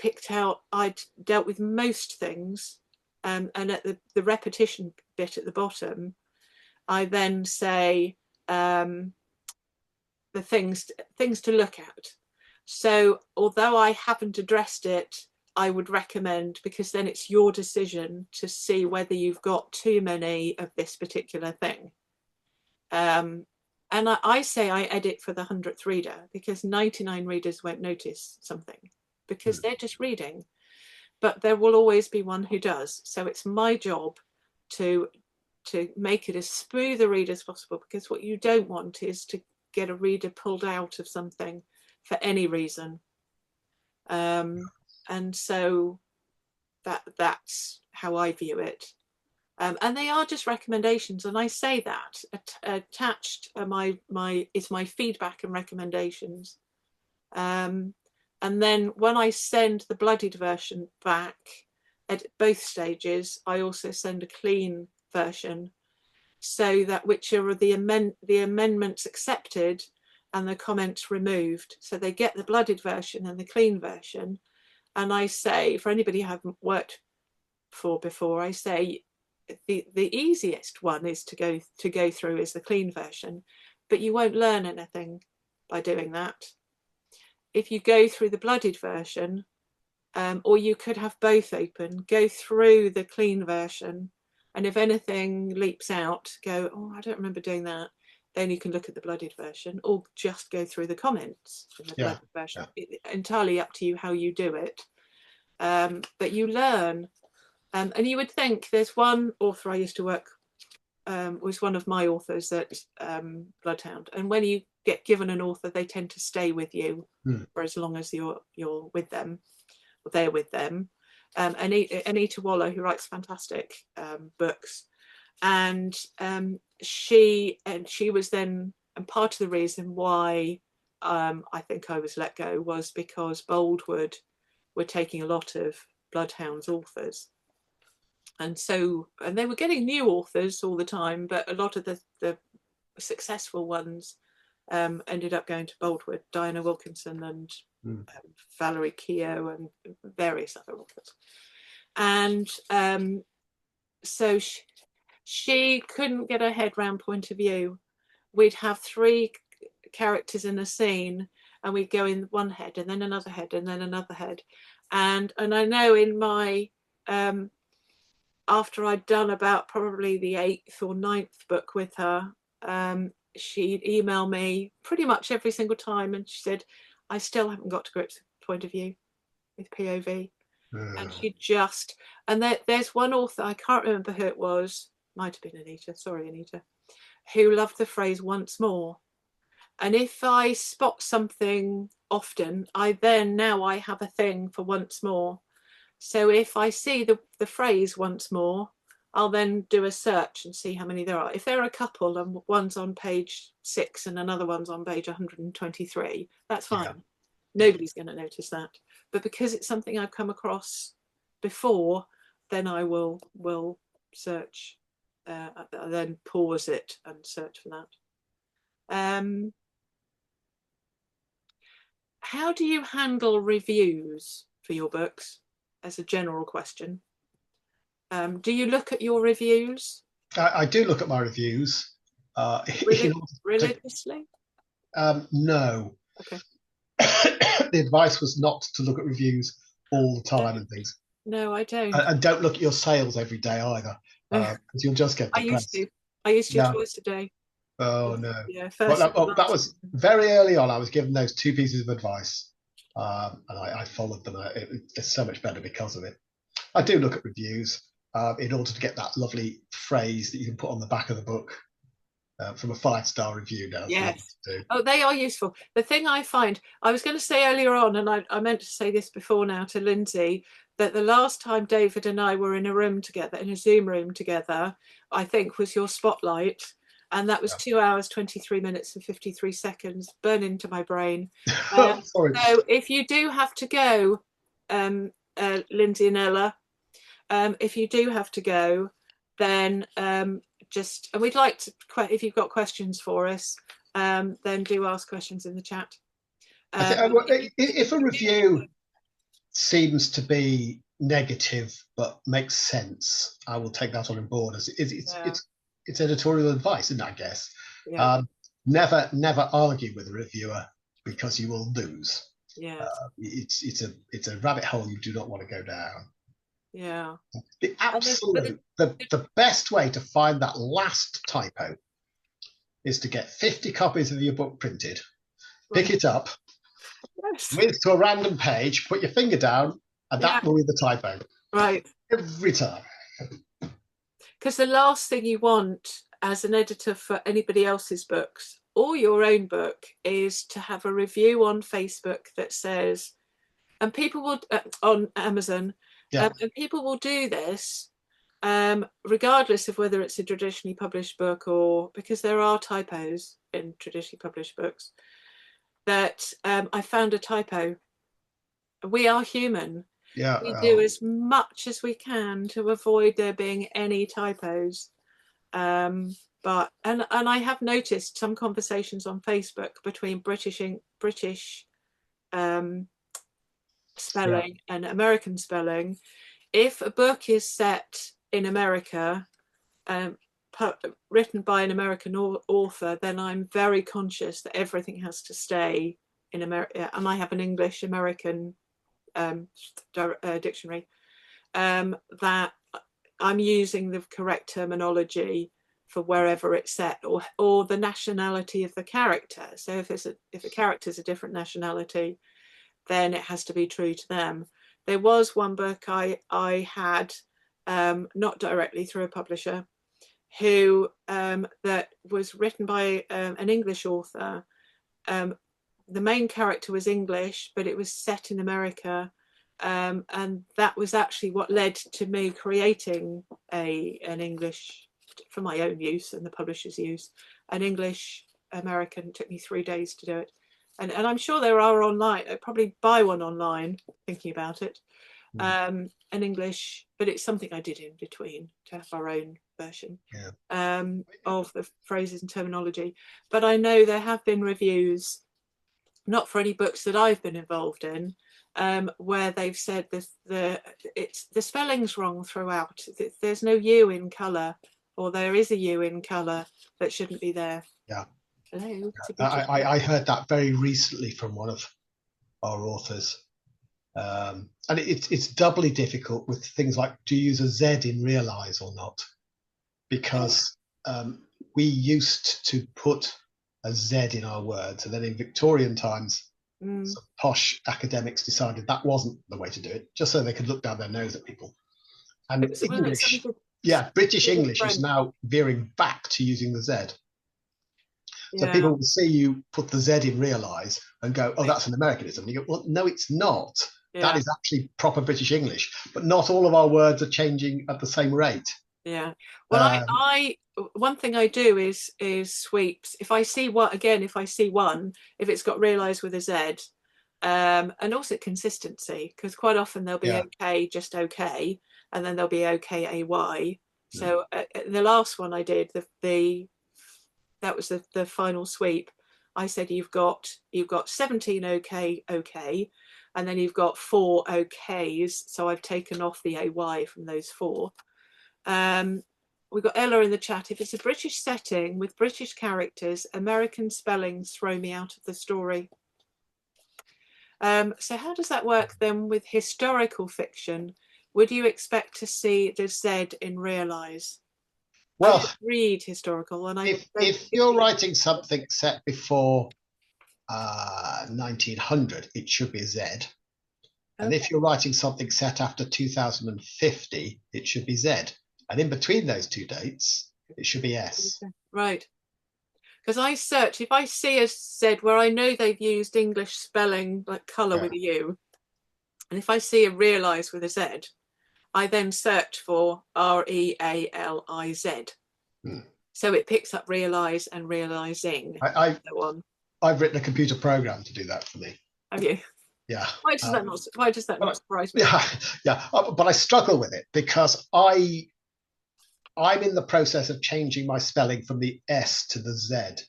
dealt with most things, and at the repetition bit at the bottom, I then say the things to look at. So although I haven't addressed it, I would recommend, because then it's your decision to see whether you've got too many of this particular thing. And I say I edit for the 100th reader because 99 readers won't notice something because Hmm. they're just reading, but there will always be one who does. So it's my job to make it as smooth a read as possible, because what you don't want is to get a reader pulled out of something for any reason. And so that's how I view it. And they are just recommendations, and I say that attached is my feedback and recommendations. And then when I send the bloodied version back at both stages, I also send a clean version, so that which are the amendments accepted and the comments removed. So they get the bloodied version and the clean version. And I say, for anybody who haven't worked for before, I say the easiest one is to go through is the clean version, but you won't learn anything by doing that. If you go through the bloodied version, or you could have both open, go through the clean version, and if anything leaps out, go, oh, I don't remember doing that. Then you can look at the bloodied version, or just go through the comments in the bloodied version. Entirely up to you how you do it. But you learn. And you would think, there's one author I used to work, was one of my authors at Bloodhound. And when you get given an author, they tend to stay with you for as long as you're with them, or they're with them. Anita Waller, who writes fantastic books, and she was then, and part of the reason why I think I was let go was because Boldwood were taking a lot of Bloodhound's authors. And they were getting new authors all the time, but a lot of the successful ones ended up going to Boldwood, Diana Wilkinson and Valerie Keogh and various other authors. And so she couldn't get her head round point of view. We'd have 3 characters in a scene, and we'd go in one head and then another head and then another head. And I know in my after I'd done about probably the 8th or 9th book with her, she'd email me pretty much every single time, and she said, I still haven't got to grips with point of view, with POV. And she just, and there's one author, I can't remember who it was, might have been Anita, sorry Anita, who loved the phrase once more. And if I spot something often, I have a thing for once more. So if I see the phrase once more, I'll then do a search and see how many there are. If there are a couple and one's on page 6 and another one's on page 123, that's fine. Yeah. Nobody's going to notice that. But because it's something I've come across before, then I will search, then pause it and search for that. How do you handle reviews for your books, as a general question? Do you look at your reviews? I do look at my reviews. Religiously? No. Okay. The advice was not to look at reviews all the time and things. No, I don't. And don't look at your sales every day either, because you'll just get depressed. I used to twice a day. Oh no. Yeah, that was very early on. I was given those 2 pieces of advice, and I followed them. It's so much better because of it. I do look at reviews in order to get that lovely phrase that you can put on the back of the book from a 5-star review now. Yes. Oh, they are useful. The thing I find, I was going to say earlier on, and I meant to say this before now to Lindsay, that the last time David and I were in a room together, in a Zoom room together, I think was your spotlight. And that was 2 hours, 23 minutes and 53 seconds, burn into my brain. Sorry. So if you do have to go, Lindsay and Ella, if you do have to go, then and we'd like to, if you've got questions for us, then do ask questions in the chat. If a review seems to be negative but makes sense, I will take that on board. It's editorial advice, isn't it, I guess? Yeah. Never argue with a reviewer, because you will lose. Yeah. It's a rabbit hole you do not want to go down. Yeah. The best way to find that last typo is to get 50 copies of your book printed, pick it up, move to a random page, put your finger down, and that will be the typo. Right. Every time. Because the last thing you want as an editor for anybody else's books or your own book is to have a review on Facebook that says, and people will, on Amazon, and people will do this, regardless of whether it's a traditionally published book or because there are typos in traditionally published books, that I found a typo. We are human. Yeah. We do as much as we can to avoid there being any typos. But I have noticed some conversations on Facebook between British spelling and American spelling. If a book is set in America, written by an American author, then I'm very conscious that everything has to stay in America. And I have an English American dictionary, that I'm using the correct terminology for wherever it's set, or the nationality of the character. So if a character's a different nationality, then it has to be true to them. There was one book I had, not directly through a publisher, who that was written by an English author. The main character was English, but it was set in America. And that was actually what led to me creating an English, for my own use and the publisher's use, an English American. It took me 3 days to do it. And I'm sure there are online. I'd probably buy one online, thinking about it. An English, but it's something I did in between to have our own version of the phrases and terminology. But I know there have been reviews, not for any books that I've been involved in, where they've said the spelling's wrong throughout. There's no U in colour, or there is a U in colour that shouldn't be there. Yeah. Hello. I heard that very recently from one of our authors. And it's doubly difficult with things like, do you use a Z in realise or not? Because we used to put a Z in our words, and then in Victorian times, some posh academics decided that wasn't the way to do it, just so they could look down their nose at people. And English, British English is now veering back to using the Z. So people will see you put the Z in realise and go, oh, that's an Americanism. And you go, well, no, it's not. That is actually proper British English. But not all of our words are changing at the same rate. Yeah. Well, I one thing I do is sweeps. If I see one, if it's got realise with a Z, and also consistency, because quite often there'll be okay, just okay, and then there'll be okay, AY. So the last one I did, that was the final sweep. I said you've got 17 okay, and then you've got 4 okays. So I've taken off the AY from those 4. We've got Ella in the chat. If it's a British setting with British characters, American spellings throw me out of the story. So how does that work then with historical fiction? Would you expect to see the Z in realise? Well, I read historical, and if you're writing something set before 1900, it should be a Z. And if you're writing something set after 2050, it should be Z. And in between those two dates, it should be S. Right. Because I search, if I see a Z where I know they've used English spelling, like colour with a U, and if I see a realise with a Z, I then search for REALIZ. So it picks up realise and realising. I've written a computer program to do that for me. Have you? Yeah. Why does that not surprise me? Yeah. But I struggle with it because I'm in the process of changing my spelling from the S to the Z.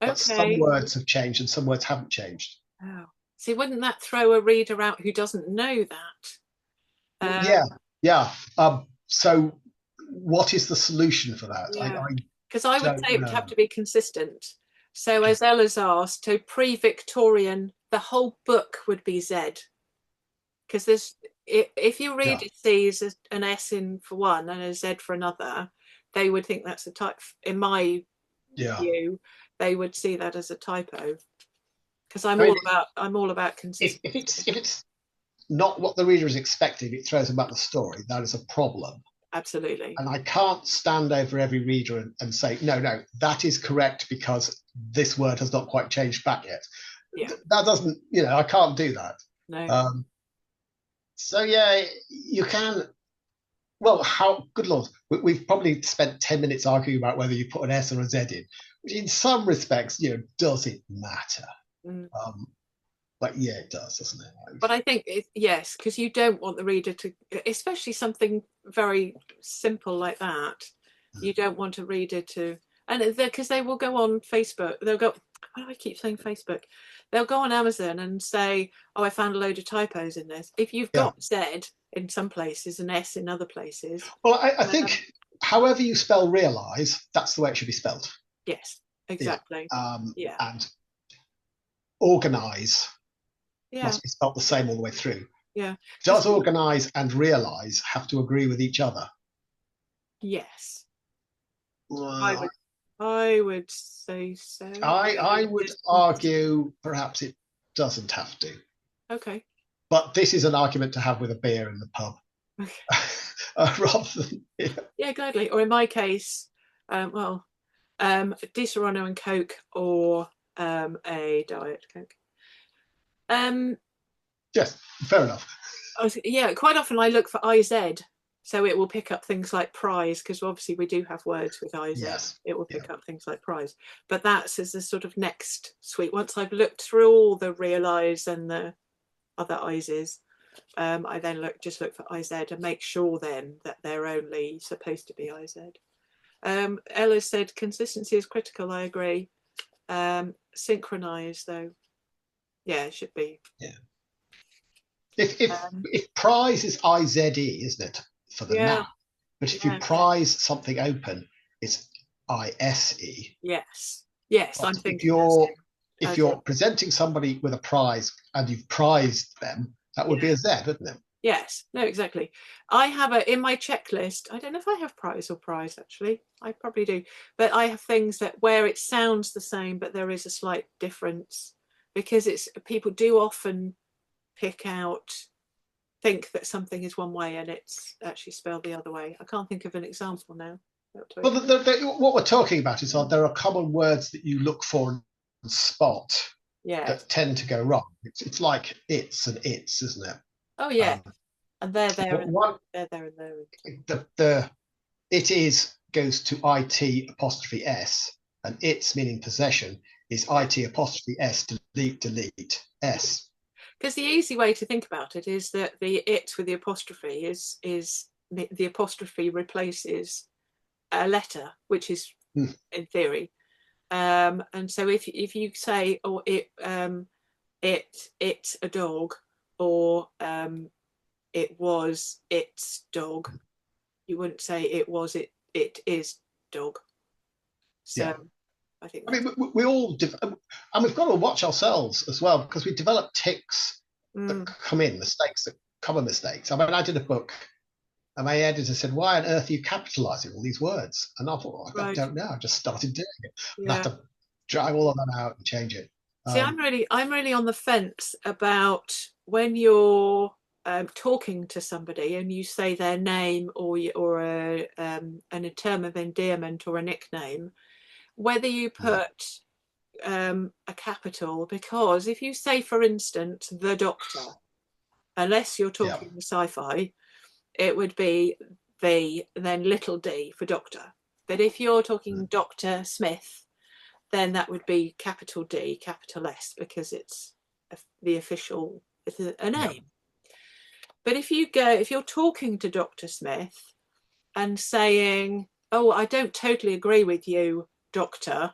But some words have changed and some words haven't changed. Oh. See, wouldn't that throw a reader out who doesn't know that? Yeah. So what is the solution for that? Because I would say it would have to be consistent. So as Ella's asked, so pre-Victorian, the whole book would be Z. Because if you read it sees an S in for one and a Z for another, they would think that's a type. In my view, they would see that as a typo. Because I'm all about consistency. If it's not what the reader is expecting, it throws them out the story. That is a problem. Absolutely. And I can't stand over every reader and say, no, that is correct because this word has not quite changed back yet. Yeah. That doesn't, I can't do that. No. So yeah, you can. well, how good Lord, we've probably spent 10 minutes arguing about whether you put an S or a Z in, which in some respects, does it matter? Mm. Um, but yeah, it does, doesn't it? But I think yes, because you don't want the reader to, especially something very simple like that. You don't want a reader to, and because they will go on Facebook, they'll go. Why do I keep saying Facebook? They'll go on Amazon and say, "Oh, I found a load of typos in this." If you've Yeah. got Z in some places and S in other places, Well, I think however you spell realize, that's the way it should be spelled. yes, Yeah. exactly. Yeah, And organize yeah, must be spelled the same all the way through. yeah. Does organize and realize have to agree with each other? Yes, I Well, would. I would say so. I would argue perhaps it doesn't have to. Okay. But this is an argument to have with a beer in the pub. Rather than, yeah. Yeah, gladly. Or in my case, well, Di Serrano and Coke, or a Diet Coke. Yes, fair enough. Yeah, quite often I look for IZ, so it will pick up things like prize, because obviously we do have words with IZ. Yes. It will pick up things like prize, but that's as the sort of next suite. Once I've looked through all the realize and the other IZs, I then look for IZ and make sure then that they're only supposed to be IZ. Ella said consistency is critical. I agree. Synchronize though, yeah, it should be. Yeah. If prize is IZE, isn't it, for the noun? But if you prize something open, it's ISE. Yes. Yes, but I'm thinking. If you're presenting somebody with a prize and you've prized them, that would be a Z, wouldn't it? Yes, no, exactly. I have in my checklist, I don't know if I have prize or prize actually. I probably do. But I have things that where it sounds the same, but there is a slight difference, because people do often think that something is one way and it's actually spelled the other way. I can't think of an example now. Well, what we're talking about is there are common words that you look for and spot that tend to go wrong. It's like it's and it's, isn't it? Oh yeah, and they're there and they're there and there. The it is goes to it apostrophe s, and it's meaning possession is it apostrophe s delete s. Because the easy way to think about it is that the it with the apostrophe is the apostrophe replaces a letter, which is in theory. And so if you say, oh, it's a dog, or it was its dog, you wouldn't say it is dog. So I think we all and we've got to watch ourselves as well, because we develop tics that come in, common mistakes. I mean, I did a book and my editor said, why on earth are you capitalizing all these words? And I thought, I don't know, I just started doing it. I have to drag all of that out and change it. See, I'm really on the fence about when you're talking to somebody and you say their name or a term of endearment or a nickname, whether you put a capital, because if you say, for instance, the Doctor, unless you're talking sci-fi, it would be the then little d for Doctor. But if you're talking Dr. Smith, then that would be capital D, capital S, because it's the official, it's a name. But if you're talking to Dr. Smith and saying, oh, I don't totally agree with you, Doctor,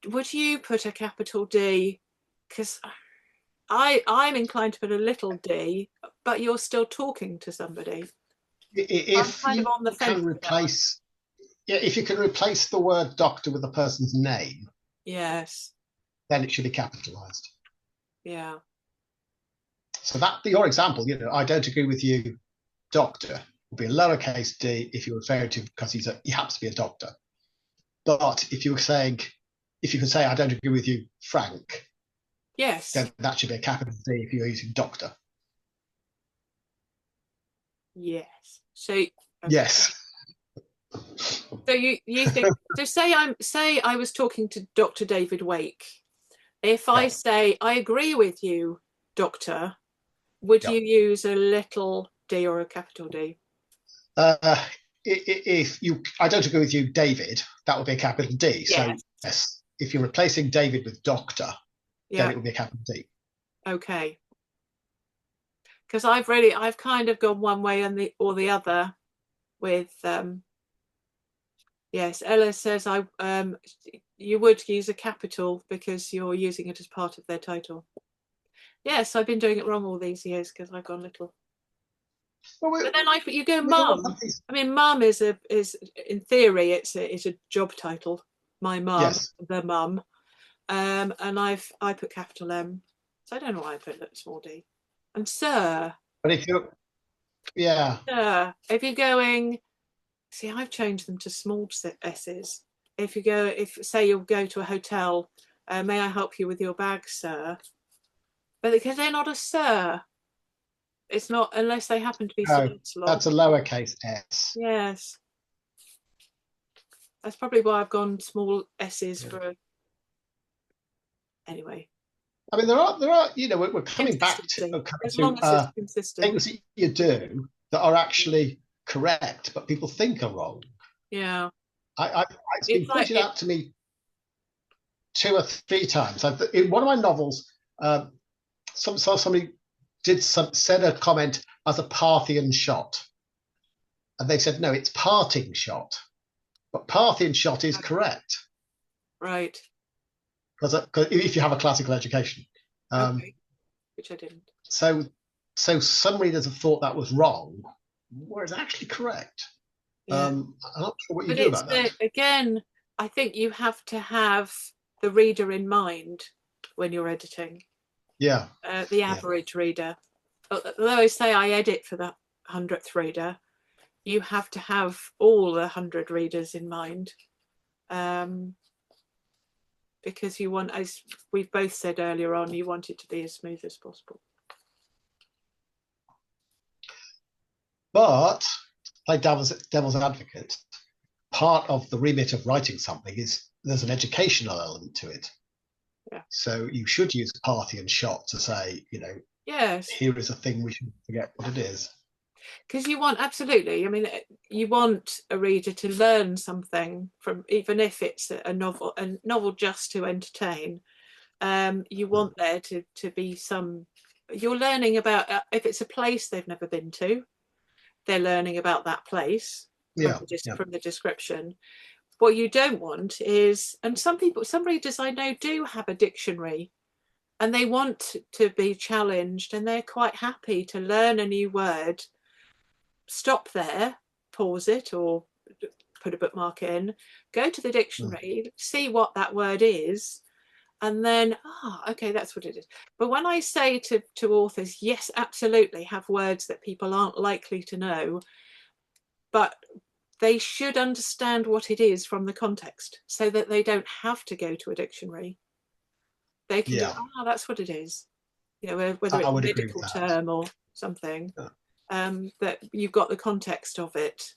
would you put a capital D? Because I'm inclined to put a little d, but you're still talking to somebody. If you can replace, if you can replace the word doctor with the person's name, yes, then it should be capitalized. Yeah. So that your example, I don't agree with you, doctor, will be a lowercase d if you're referring to, because he happens to be a doctor. But if you can say I don't agree with you, Frank. Yes. Then that should be a capital D if you're using doctor. Yes. So yes. So you think, so say I was talking to Dr. David Wake. If I say I agree with you, Doctor, would you use a little D or a capital D? If you, I don't agree with you, David. That would be a capital D. So Yes. yes, if you're replacing David with Doctor, then Yeah. it would be a capital D. Okay. Because I've kind of gone one way and the other with yes. Ella says you would use a capital because you're using it as part of their title. Yes, I've been doing it wrong all these years because I've gone little. Well, But then you go we all mum. have these. I mean, mum is in theory it's a job title. My mum, Yes, the mum, and I put capital M. So I don't know why I put small d. And sir, but if you're, yeah, if you're going, see, I've changed them to small s's. If say you'll go to a hotel, may I help you with your bag, sir? But because they're not a sir, it's not unless they happen to be Sir no, Lancelot. that's a lowercase s. Yes, that's probably why I've gone small s's Yeah. for. Anyway, I mean, there are, we're coming back consistency. As long to as it's consistent. things that you do that are actually correct, but people think are wrong. Yeah, It's been it's like pointed out to me 2 or 3 times. In one of my novels, somebody said a comment as a Parthian shot, and they said no, it's parting shot, but Parthian shot is correct right. because if you have a classical education, Okay, which I didn't. so some readers have thought that was wrong, whereas actually correct. Yeah, I'm not sure what you but do it's about that. again. I think you have to have the reader in mind when you're editing. Yeah, The yeah, average reader. Although I say I edit for the 100th reader, you have to have all the 100 readers in mind. Because you want, as we've both said earlier on, you want it to be as smooth as possible. but like devil's advocate, part of the remit of writing something is there's an educational element to it. Yeah. So you should use Parthian shot to say, Yes, here is a thing we shouldn't forget what it is. because you want, absolutely, I mean, you want a reader to learn something from, even if it's a novel just to entertain. You want there to be some, you're learning about, if it's a place they've never been to, they're learning about that place Yeah, from the description. What you don't want is, and some readers I know do have a dictionary and they want to be challenged and they're quite happy to learn a new word, stop there, pause it or put a bookmark in, go to the dictionary, see what that word is, and then, okay, that's what it is. But when I say to authors, yes, absolutely, have words that people aren't likely to know, but they should understand what it is from the context so that they don't have to go to a dictionary. They can go, that's what it is. Whether it's a medical term or something, that you've got the context of it.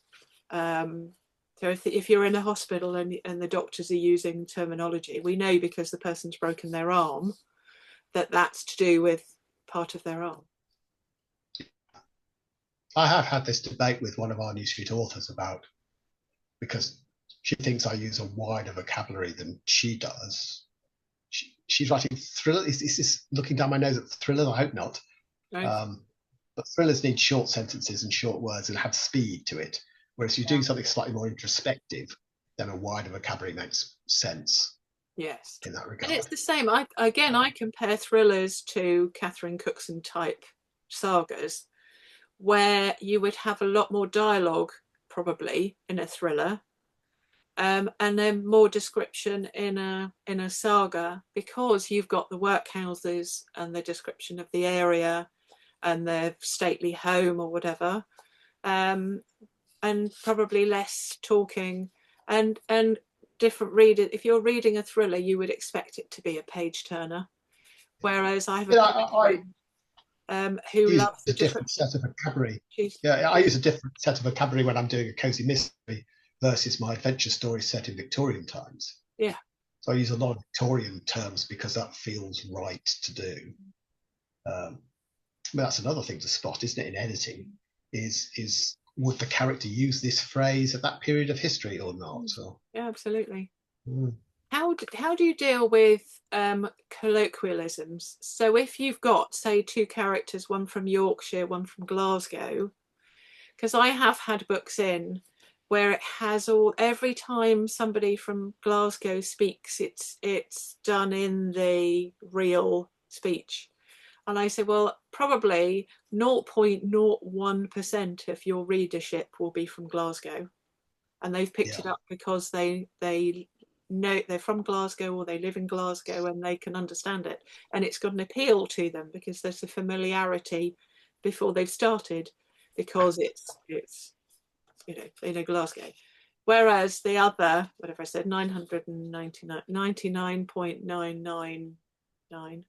So if you're in a hospital and the doctors are using terminology, we know because the person's broken their arm that that's to do with part of their arm. I have had this debate with one of our New Street authors about, because she thinks I use a wider vocabulary than she does. She's writing thrillers. Is this looking down my nose at thrillers? I hope not. Right. But thrillers need short sentences and short words and have speed to it. Whereas if you do something slightly more introspective, then a wider vocabulary makes sense. Yes. In that regard. And it's the same. I compare thrillers to Catherine Cookson type sagas, where you would have a lot more dialogue probably in a thriller, and then more description in a saga, because you've got the workhouses and the description of the area and their stately home or whatever, and probably less talking and different readers. If you're reading a thriller, you would expect it to be a page turner, whereas I have a friend who loves a different set of vocabulary. I use a different set of vocabulary when I'm doing a cozy mystery versus my adventure story set in Victorian times. Yeah. So I use a lot of Victorian terms because that feels right to do. But that's another thing to spot, isn't it, in editing? is would the character use this phrase at that period of history or not? Or, yeah, absolutely. mm. How do you deal with colloquialisms? So if you've got, say, two characters, one from Yorkshire, one from Glasgow, because I have had books in where it has all, every time somebody from Glasgow speaks, it's done in the real speech. And I say, well, probably 0.01% of your readership will be from Glasgow, and they've picked Yeah. it up because they know they're from Glasgow or they live in Glasgow and they can understand it, and it's got an appeal to them because there's a familiarity before they've started, because it's they know Glasgow. Whereas the other, whatever I said, 99.999%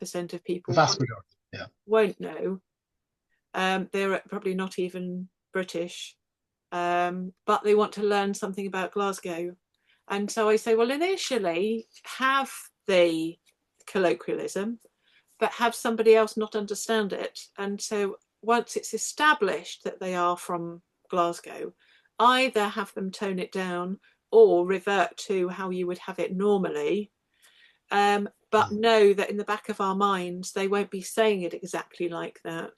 of The people vast majority. Yeah. won't know. They're probably not even British, but they want to learn something about Glasgow. And so I say, well, initially have the colloquialism, but have somebody else not understand it. And so once it's established that they are from Glasgow, either have them tone it down or revert to how you would have it normally. But know that in the back of our minds, they won't be saying it exactly like that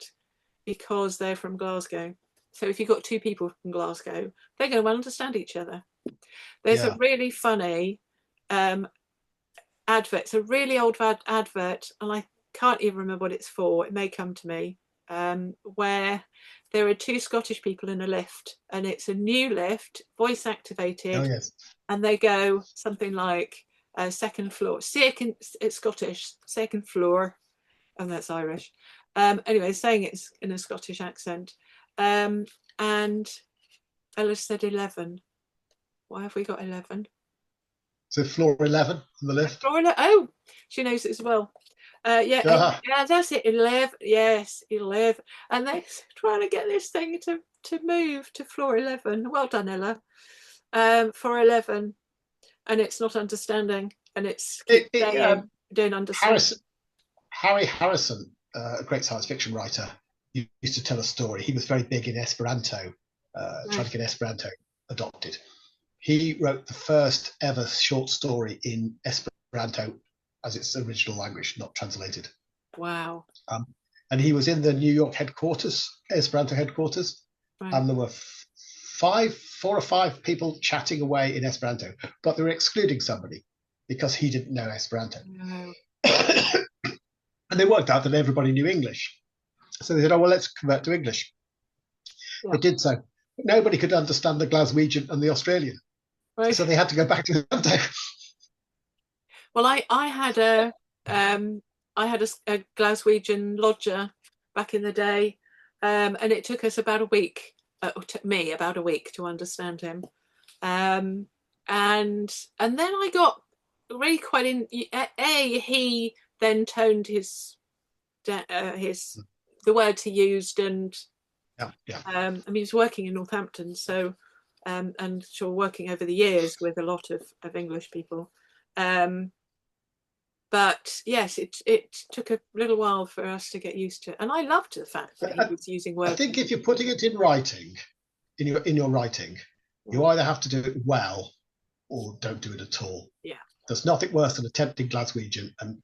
because they're from Glasgow. So if you've got two people from Glasgow, they're going to understand each other. There's a really funny advert. It's a really old advert, and I can't even remember what it's for. It may come to me, where there are two Scottish people in a lift, and it's a new lift, voice activated, Oh, yes. and they go something like second floor, second, it's Scottish, second floor, and that's Irish. Anyway, saying it's in a Scottish accent. And Ella said 11. Why have we got 11? So floor 11 on the lift. Oh, she knows it as well. Yeah, yeah, that's it. 11. Yes, 11. And they're trying to get this thing to move to floor 11. Well done, Ella. For 11, and it's not understanding, and it's keep saying don't understand. Harry Harrison, a great science fiction writer, used to tell a story. He was very big in Esperanto, trying to get Esperanto adopted. He wrote the first ever short story in Esperanto as its original language, not translated. Wow. And he was in the New York headquarters, Esperanto headquarters, and there were 4 or 5 people chatting away in Esperanto, but they were excluding somebody because he didn't know Esperanto. No. And they worked out that everybody knew English. So they said, oh, well, let's convert to English. Yeah. They did so. But nobody could understand the Glaswegian and the Australian. Right. So they had to go back to Esperanto. Well, I had a Glaswegian lodger back in the day, and it took us about a week. It took me about a week to understand him, and then I got really quite in. He then toned the words he used, and I mean, he was working in Northampton, so and sure working over the years with a lot of English people. But yes, it took a little while for us to get used to it, and I loved the fact that he was using words. I think if you're putting it in writing, in your writing, you either have to do it well or don't do it at all. Yeah, there's nothing worse than attempting Glaswegian and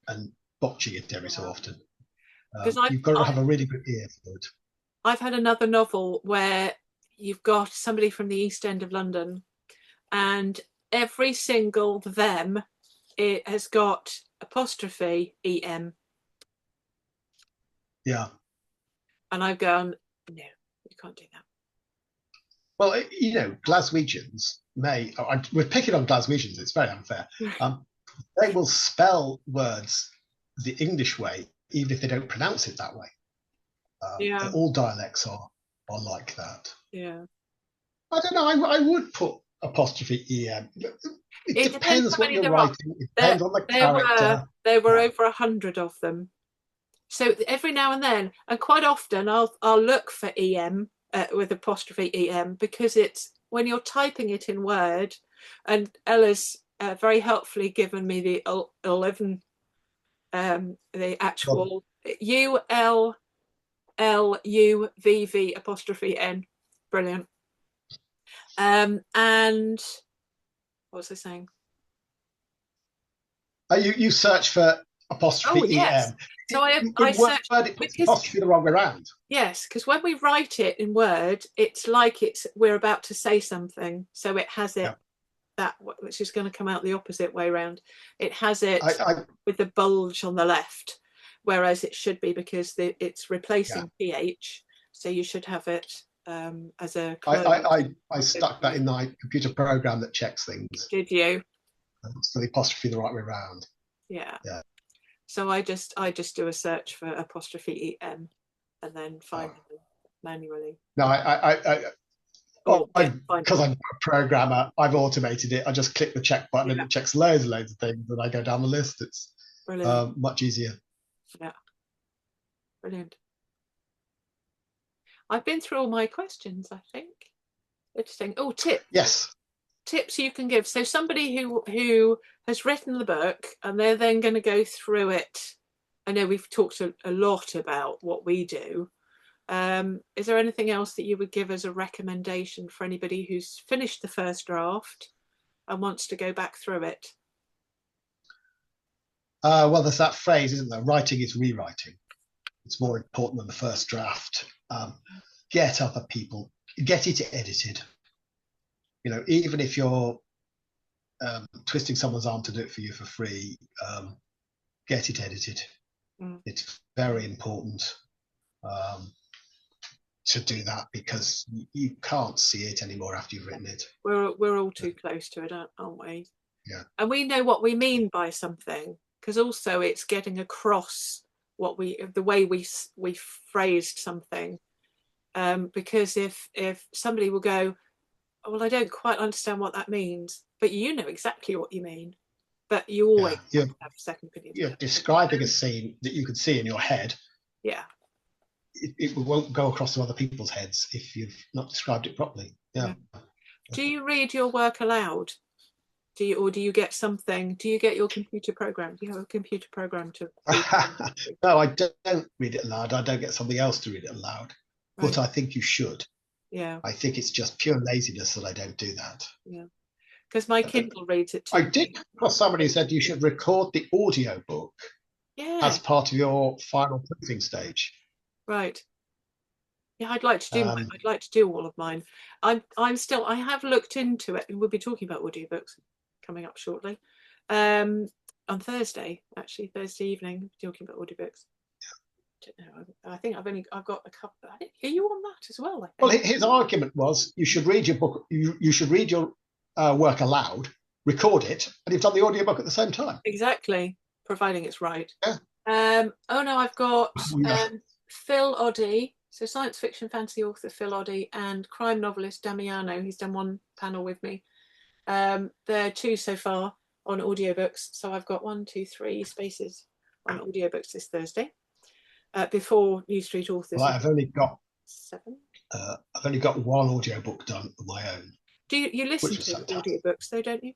botching it every so often. You've got to have a really good ear for it. I've had another novel where you've got somebody from the East End of London, and every single them, it has got apostrophe em. Yeah. And I've gone, no, you can't do that. Well, Glaswegians we're picking on Glaswegians, it's very unfair. They will spell words the English way, even if they don't pronounce it that way. All dialects are like that. Yeah. I don't know, I would put apostrophe em. It depends what you're writing. It depends on the character. There were over 100 of them. So every now and then, and quite often, I'll look for em with apostrophe em, because it's when you're typing it in Word, and Ella's very helpfully given me the 11, the actual UL LUVV''N. Brilliant. And what was I saying? You search for apostrophe yes. EM. So I Word, searched it puts apostrophe the wrong way around. Yes, because when we write it in Word, it's like we're about to say something, so it has it which is going to come out the opposite way around. It has it with the bulge on the left, whereas it should be, because it's replacing PH, so you should have it as a close. I stuck that in my computer program that checks things. Did you? So the apostrophe the right way around. Yeah. So I just do a search for apostrophe EM and then find them manually. No, because I'm a programmer, I've automated it. I just click the check button and it checks loads and loads of things, and I go down the list. It's much easier. Yeah, brilliant. I've been through all my questions, I think. Interesting. Oh, tips. Yes. Tips you can give. So somebody who has written the book and they're then going to go through it. I know we've talked a lot about what we do. Is there anything else that you would give as a recommendation for anybody who's finished the first draft and wants to go back through it? Well, there's that phrase, isn't there? Writing is rewriting. It's more important than the first draft. Get other people, get it edited. You know, even if you're twisting someone's arm to do it for you for free, get it edited. It's very important to do that, because you can't see it anymore after you've written it. We're all too close to it, aren't we? Yeah. And we know what we mean by something, because also it's getting across the way we phrased something. Because if somebody will go, oh, well, I don't quite understand what that means, but you know exactly what you mean, but you always have to have a second opinion. You're describing a scene that you can see in your head. Yeah. It won't go across to other people's heads if you've not described it properly. Yeah. Do you read your work aloud? Do you get something? Do you get your computer program? Do you have a computer program to No, I don't read it aloud. I don't get somebody else to read it aloud. Right. But I think you should. Yeah. I think it's just pure laziness that I don't do that. Yeah. Because my Kindle reads it too. I did cross somebody who said you should record the audio book as part of your final proofing stage. Right. Yeah, I'd like to do mine. I'd like to do all of mine. I have looked into it, and we'll be talking about audiobooks coming up shortly. On Thursday evening, talking about audiobooks. I don't know. I think I've got a couple. Are you on that as well? Well, his argument was you should read your book. You should read your work aloud, record it, and you've done the audiobook at the same time. Exactly, providing it's right. Yeah. Oh no, I've got Phil Oddie, so science fiction fantasy author Phil Oddie, and crime novelist Damiano. He's done one panel with me. There are 2 so far on audiobooks. So I've got 1, 2, 3 spaces on audiobooks this Thursday. Before New Street Authors. Well, I've only got 7. I've only got 1 audiobook done of my own. Do you listen to audiobooks though, don't you?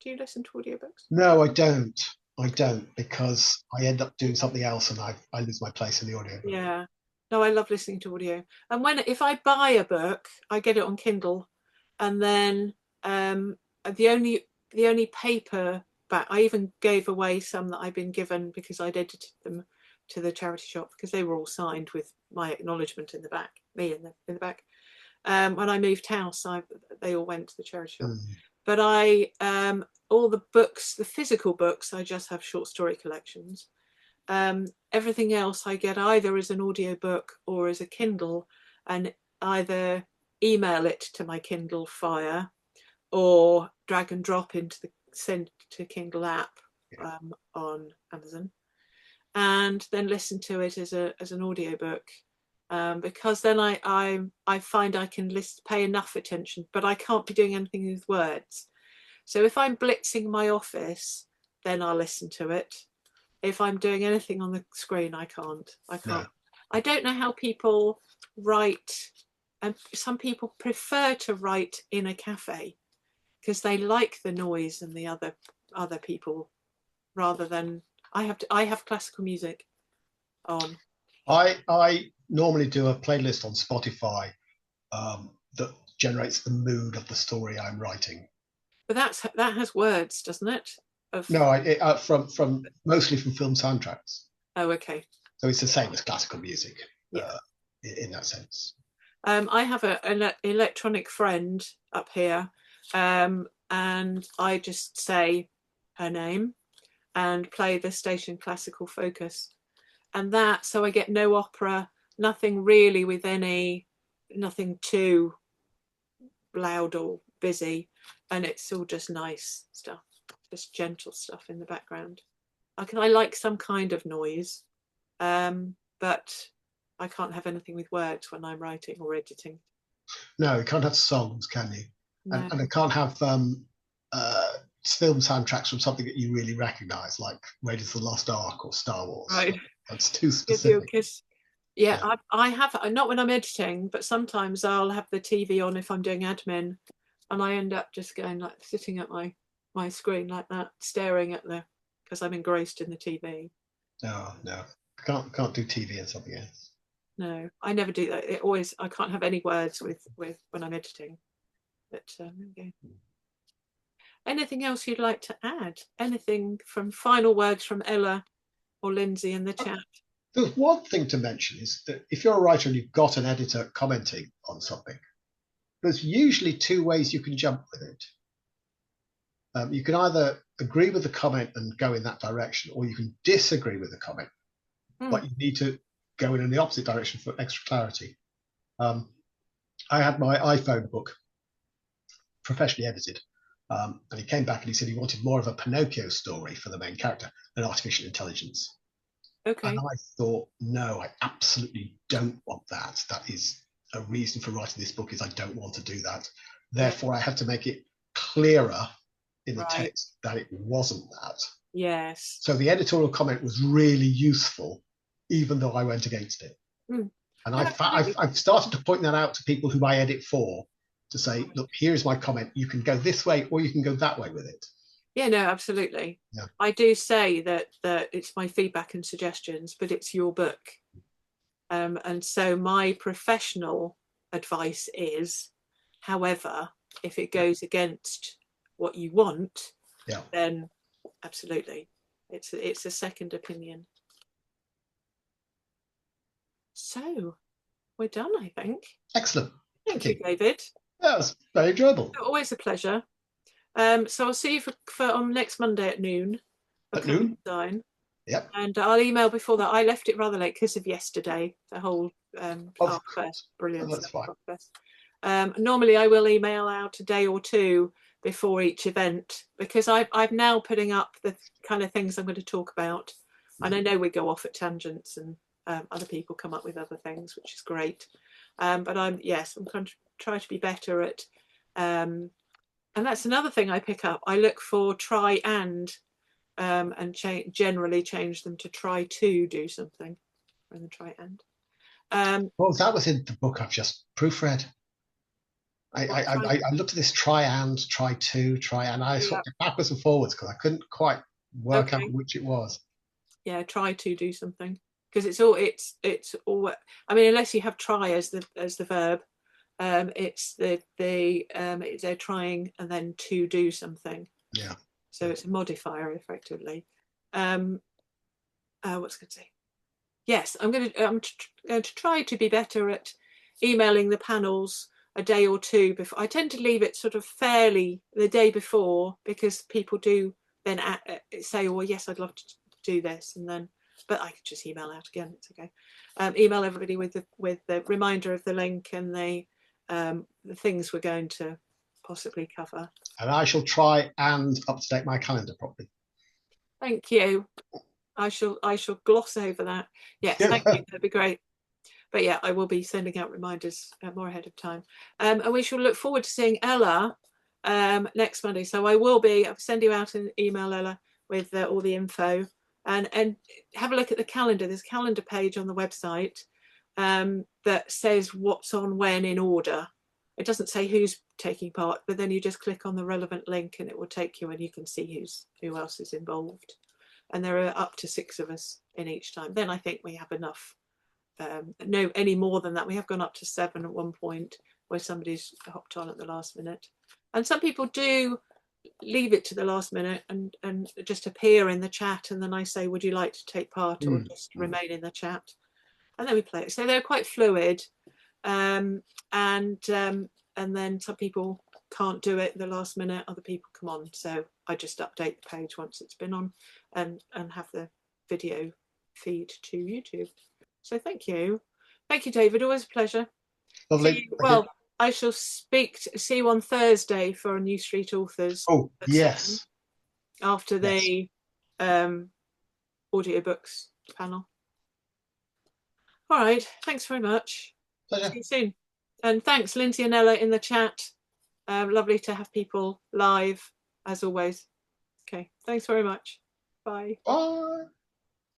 Do you listen to audiobooks? No, I don't. Because I end up doing something else and I lose my place in the audiobook. Yeah. No, I love listening to audio. And if I buy a book, I get it on Kindle, and then the only paperback, I even gave away some that I've been given because I'd edited them to the charity shop, because they were all signed with my acknowledgement in the back, me in the back. When I moved house, they all went to the charity shop. But all the books, the physical books, I just have short story collections. Everything else I get either as an audiobook or as a Kindle, and either email it to my Kindle Fire or drag and drop into the send to Kindle app on Amazon, and then listen to it as an audiobook. Because then I find I can pay enough attention, but I can't be doing anything with words. So if I'm blitzing my office, then I'll listen to it. If I'm doing anything on the screen, I can't. No. I don't know how people write, and some people prefer to write in a cafe because they like the noise and the other people, rather than I have classical music on. I normally do a playlist on Spotify that generates the mood of the story I'm writing. But that has words, doesn't it? No, from mostly from film soundtracks. Oh, okay. So it's the same as classical music, Yeah. in that sense. I have an electronic friend up here, and I just say her name and play the station classical focus, and so I get no opera, nothing really with nothing too loud or busy, and it's all just nice stuff, just gentle stuff in the background. I like some kind of noise, but I can't have anything with words when I'm writing or editing. No, you can't have songs, can you? No. And I can't have film soundtracks from something that you really recognise, like Raiders of the Lost Ark or Star Wars. Right. That's too specific. Yeah, I have, not when I'm editing, but sometimes I'll have the TV on if I'm doing admin, and I end up just going like sitting at my screen like that, staring at because I'm engrossed in the TV. No, can't do TV and something else. No, I never do that. I can't have any words with when I'm editing. But okay. Anything else you'd like to add? Anything from final words from Ella or Lindsay in the chat? There's one thing to mention is that if you're a writer and you've got an editor commenting on something, there's usually two ways you can jump with it. You can either agree with the comment and go in that direction, or you can disagree with the comment, but you need to go in the opposite direction for extra clarity. I had my iPhone book professionally edited, and he came back and he said he wanted more of a Pinocchio story for the main character than artificial intelligence. Okay. And I thought, no, I absolutely don't want that. That is a reason for writing this book, is I don't want to do that. Therefore, I had to make it clearer in the text that it wasn't that. Yes. So the editorial comment was really useful, even though I went against it. And I've started to point that out to people who I edit for, to say, look, here's my comment. You can go this way or you can go that way with it. Yeah, no, absolutely. Yeah. I do say that it's my feedback and suggestions, but it's your book. And so my professional advice is, however, if it goes against what you want, then absolutely, it's a second opinion. So we're done, I think. Excellent. Thank you, David. That was very enjoyable. Always a pleasure. So I'll see you for on next Monday at noon. At noon? Design. Yep. And I'll email before that. I left it rather late because of yesterday, the whole fest. Brilliant. Oh, that's fine. Normally I will email out a day or two before each event, because I'm now putting up the kind of things I'm going to talk about. And I know we go off at tangents, and other people come up with other things, which is great. But I'm going to try to be better at and that's another thing I pick up. I look for try and generally change them to try to do something rather than try and. Well, that was in the book I've just proofread. I looked at this try and, try to, try, and I swapped it backwards and forwards because I couldn't quite work out which it was. Yeah, try to do something, because it's all. I mean, unless you have try as the verb. It's they're trying and then to do something. Yeah. So it's a modifier effectively. What's I going to say? Yes, I'm going to try to be better at emailing the panels a day or two before. I tend to leave it sort of fairly the day before, because people do then say, "Oh, yes, I'd love to do this," and then. But I could just email out again. It's okay. Email everybody with the reminder of the link and the things we're going to possibly cover. And I shall try and up-to-date my calendar properly. Thank you. I shall gloss over that. Yes, thank you. That'd be great. But yeah, I will be sending out reminders more ahead of time. And we shall look forward to seeing Ella next Monday. So I'll send you out an email, Ella, with all the info. And have a look at the calendar. There's a calendar page on the website that says what's on when in order. It doesn't say who's taking part, but then you just click on the relevant link and it will take you, and you can see who else is involved. And there are up to 6 of us in each time. Then I think we have enough no any more than that. We have gone up to 7 at one point where somebody's hopped on at the last minute, and some people do leave it to the last minute and just appear in the chat, and then I say, would you like to take part or just remain in the chat, and then we play it. So they're quite fluid, and then some people can't do it the last minute, other people come on, so I just update the page once it's been on and have the video feed to YouTube. So thank you David, always a pleasure. Lovely. Well, I shall see you on Thursday for a New Street Authors. Oh yes, after the audiobooks panel. All right, thanks very much. Pleasure. See you soon. And thanks Lindsay and Ella in the chat. Lovely to have people live as always. Okay, thanks very much. Bye. Bye.